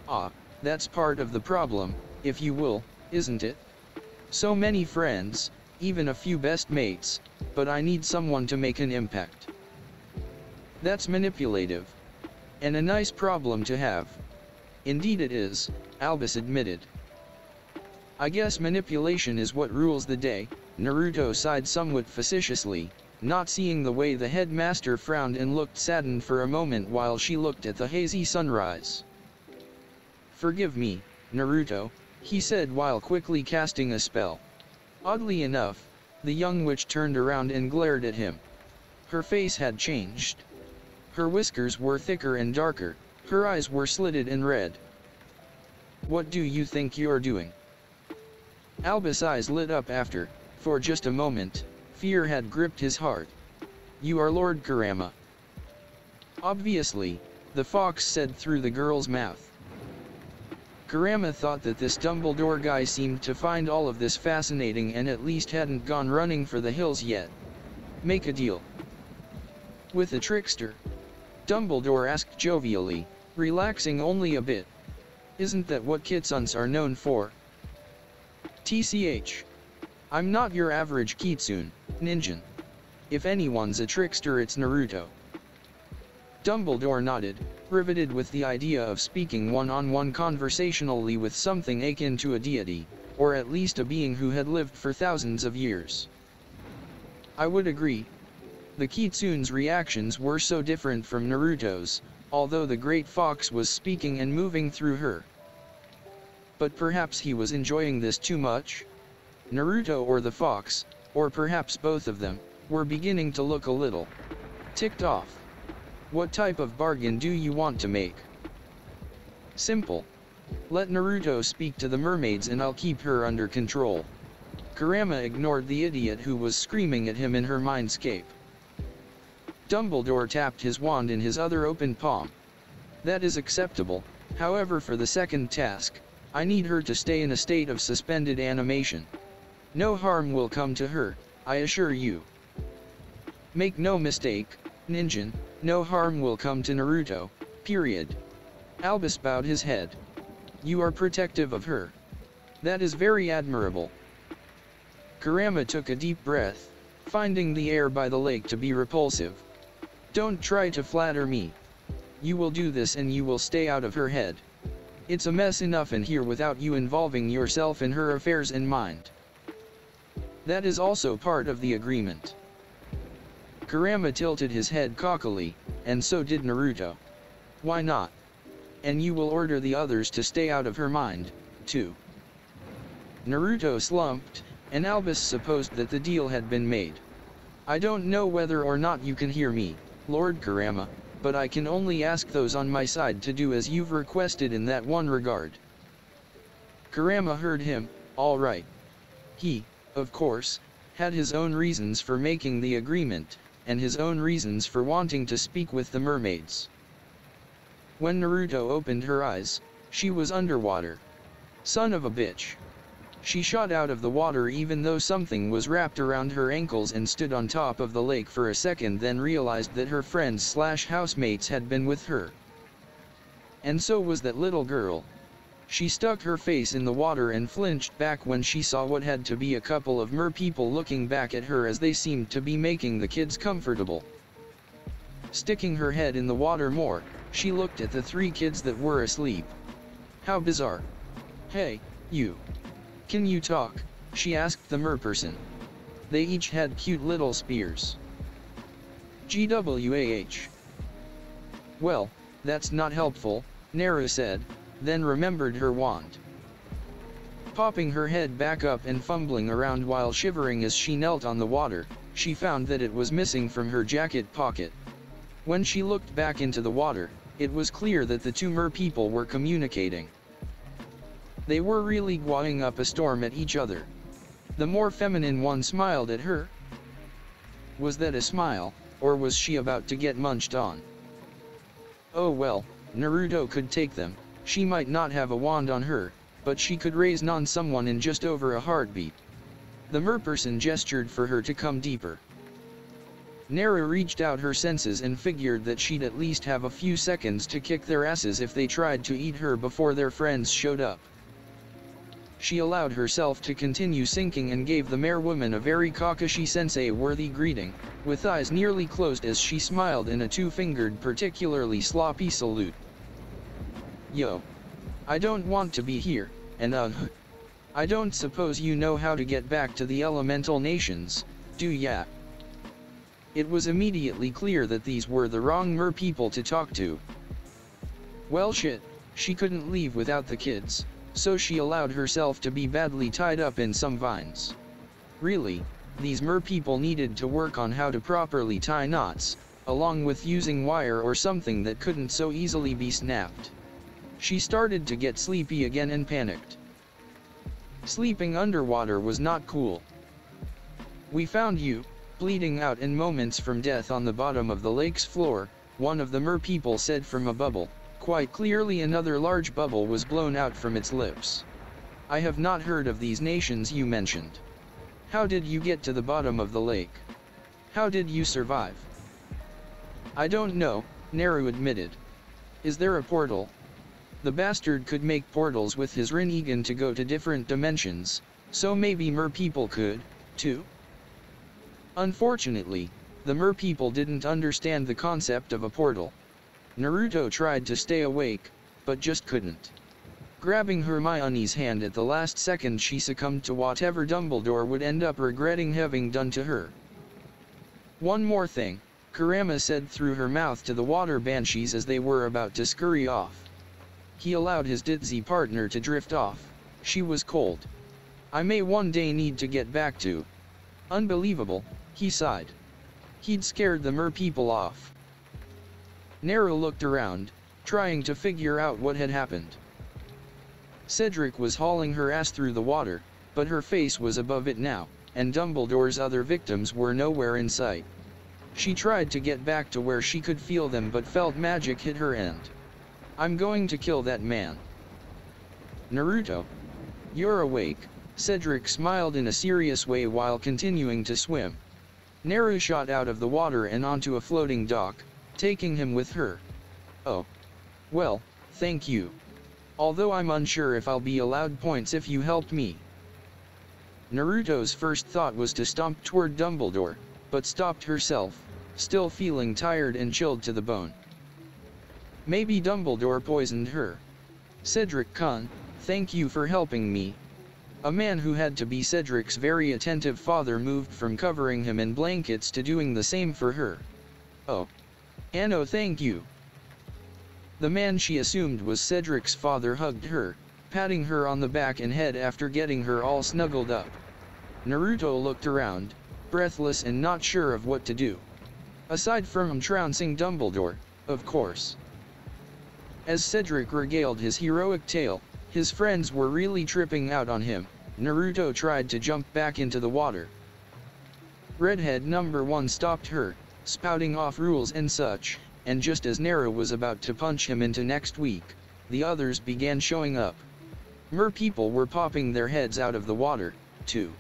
Ah, that's part of the problem, if you will, isn't it? So many friends, even a few best mates, but I need someone to make an impact. That's manipulative. And a nice problem to have. Indeed it is, Albus admitted. I guess manipulation is what rules the day. Naruto sighed somewhat facetiously, not seeing the way the headmaster frowned and looked saddened for a moment while she looked at the hazy sunrise. Forgive me, Naruto, he said while quickly casting a spell. Oddly enough, the young witch turned around and glared at him. Her face had changed. Her whiskers were thicker and darker, her eyes were slitted and red. What do you think you're doing? Albus' eyes lit up after, for just a moment, fear had gripped his heart. You are Lord Kurama. Obviously, the fox said through the girl's mouth. Kurama thought that this Dumbledore guy seemed to find all of this fascinating and at least hadn't gone running for the hills yet. Make a deal. With a trickster? Dumbledore asked jovially, relaxing only a bit. Isn't that what Kitsuns are known for? TCH. I'm not your average Kitsune, ninja. If anyone's a trickster it's Naruto. Dumbledore nodded, riveted with the idea of speaking one-on-one conversationally with something akin to a deity, or at least a being who had lived for thousands of years. I would agree. The Kitsune's reactions were so different from Naruto's, although the Great Fox was speaking and moving through her. But perhaps he was enjoying this too much? Naruto or the fox, or perhaps both of them, were beginning to look a little ticked off. What type of bargain do you want to make? Simple. Let Naruto speak to the mermaids and I'll keep her under control. Kurama ignored the idiot who was screaming at him in her mindscape. Dumbledore tapped his wand in his other open palm. That is acceptable, however for the second task, I need her to stay in a state of suspended animation. No harm will come to her, I assure you. Make no mistake, ninja, no harm will come to Naruto, period. Albus bowed his head. You are protective of her. That is very admirable. Kurama took a deep breath, finding the air by the lake to be repulsive. Don't try to flatter me. You will do this and you will stay out of her head. It's a mess enough in here without you involving yourself in her affairs and mind. That is also part of the agreement. Kurama tilted his head cockily, and so did Naruto. Why not? And you will order the others to stay out of her mind, too. Naruto slumped, and Albus supposed that the deal had been made. I don't know whether or not you can hear me, Lord Kurama, but I can only ask those on my side to do as you've requested in that one regard. Kurama heard him, all right. He, of course, had his own reasons for making the agreement, and his own reasons for wanting to speak with the mermaids. When Naruto opened her eyes, she was underwater. Son of a bitch. She shot out of the water even though something was wrapped around her ankles and stood on top of the lake for a second, then realized that her friends/housemates had been with her. And so was that little girl. She stuck her face in the water and flinched back when she saw what had to be a couple of mer-people looking back at her as they seemed to be making the kids comfortable. Sticking her head in the water more, she looked at the three kids that were asleep. How bizarre. Hey, you. Can you talk? She asked the merperson. They each had cute little spears. GWAH. Well, that's not helpful, Naru said, then remembered her wand. Popping her head back up and fumbling around while shivering as she knelt on the water, she found that it was missing from her jacket pocket. When she looked back into the water, it was clear that the two mer-people were communicating. They were really guaing up a storm at each other. The more feminine one smiled at her. Was that a smile, or was she about to get munched on? Oh well, Naruto could take them. She might not have a wand on her, but she could raise on someone in just over a heartbeat. The merperson gestured for her to come deeper. Naru reached out her senses and figured that she'd at least have a few seconds to kick their asses if they tried to eat her before their friends showed up. She allowed herself to continue sinking and gave the mare woman a very Kakashi-sensei-worthy greeting, with eyes nearly closed as she smiled in a two-fingered particularly sloppy salute. Yo. I don't want to be here, and I don't suppose you know how to get back to the elemental nations, do ya? It was immediately clear that these were the wrong mer people to talk to. Well shit, she couldn't leave without the kids, so she allowed herself to be badly tied up in some vines. Really, these mer people needed to work on how to properly tie knots, along with using wire or something that couldn't so easily be snapped. She started to get sleepy again and panicked. Sleeping underwater was not cool. We found you, bleeding out in moments from death on the bottom of the lake's floor, one of the mer people said from a bubble. Quite clearly another large bubble was blown out from its lips. I have not heard of these nations you mentioned. How did you get to the bottom of the lake? How did you survive? I don't know, Naru admitted. Is there a portal? The bastard could make portals with his Rinnegan to go to different dimensions, so maybe mer people could, too? Unfortunately, the mer people didn't understand the concept of a portal. Naruto tried to stay awake, but just couldn't. Grabbing Hermione's hand at the last second, she succumbed to whatever Dumbledore would end up regretting having done to her. One more thing, Kurama said through her mouth to the water banshees as they were about to scurry off. He allowed his ditzy partner to drift off. She was cold. I may one day need to get back to. Unbelievable, he sighed. He'd scared the mer people off. Naru looked around, trying to figure out what had happened. Cedric was hauling her ass through the water, but her face was above it now, and Dumbledore's other victims were nowhere in sight. She tried to get back to where she could feel them but felt magic hit her and. I'm going to kill that man. Naruto. You're awake, Cedric smiled in a serious way while continuing to swim. Naru shot out of the water and onto a floating dock, taking him with her. Oh. Well, thank you. Although I'm unsure if I'll be allowed points if you help me. Naruto's first thought was to stomp toward Dumbledore, but stopped herself, still feeling tired and chilled to the bone. Maybe Dumbledore poisoned her. Cedric-kun, thank you for helping me. A man who had to be Cedric's very attentive father moved from covering him in blankets to doing the same for her. Oh. Anno, thank you. The man she assumed was Cedric's father hugged her, patting her on the back and head after getting her all snuggled up. Naruto looked around, breathless and not sure of what to do. Aside from trouncing Dumbledore, of course. As Cedric regaled his heroic tale, his friends were really tripping out on him. Naruto tried to jump back into the water. Redhead number 1 stopped her, spouting off rules and such, and just as Naru was about to punch him into next week, the others began showing up. Mer people were popping their heads out of the water, too.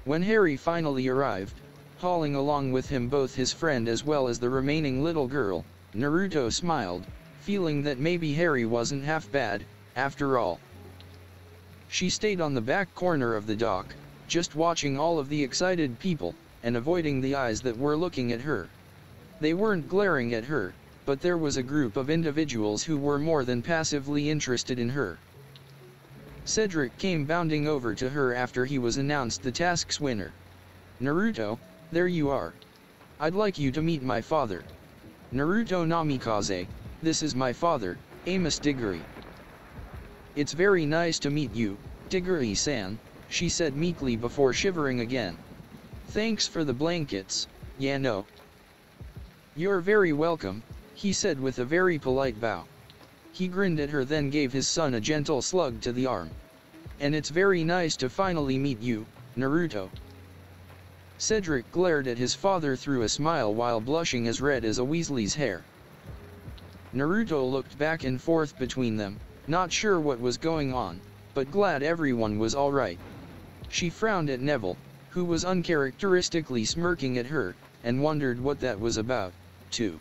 When Harry finally arrived, hauling along with him both his friend as well as the remaining little girl, Naruto smiled, feeling that maybe Harry wasn't half bad, after all. She stayed on the back corner of the dock, just watching all of the excited people, and avoiding the eyes that were looking at her. They weren't glaring at her, but there was a group of individuals who were more than passively interested in her. Cedric came bounding over to her after he was announced the task's winner. Naruto, there you are. I'd like you to meet my father. Naruto Namikaze, this is my father, Amos Diggory. It's very nice to meet you, Diggory-san, she said meekly before shivering again. Thanks for the blankets, yeah no. You're very welcome, he said with a very polite bow. He grinned at her, then gave his son a gentle slug to the arm. And it's very nice to finally meet you, Naruto. Cedric glared at his father through a smile while blushing as red as a Weasley's hair. Naruto looked back and forth between them, not sure what was going on, but glad everyone was alright. She frowned at Neville, who was uncharacteristically smirking at her, and wondered what that was about, too.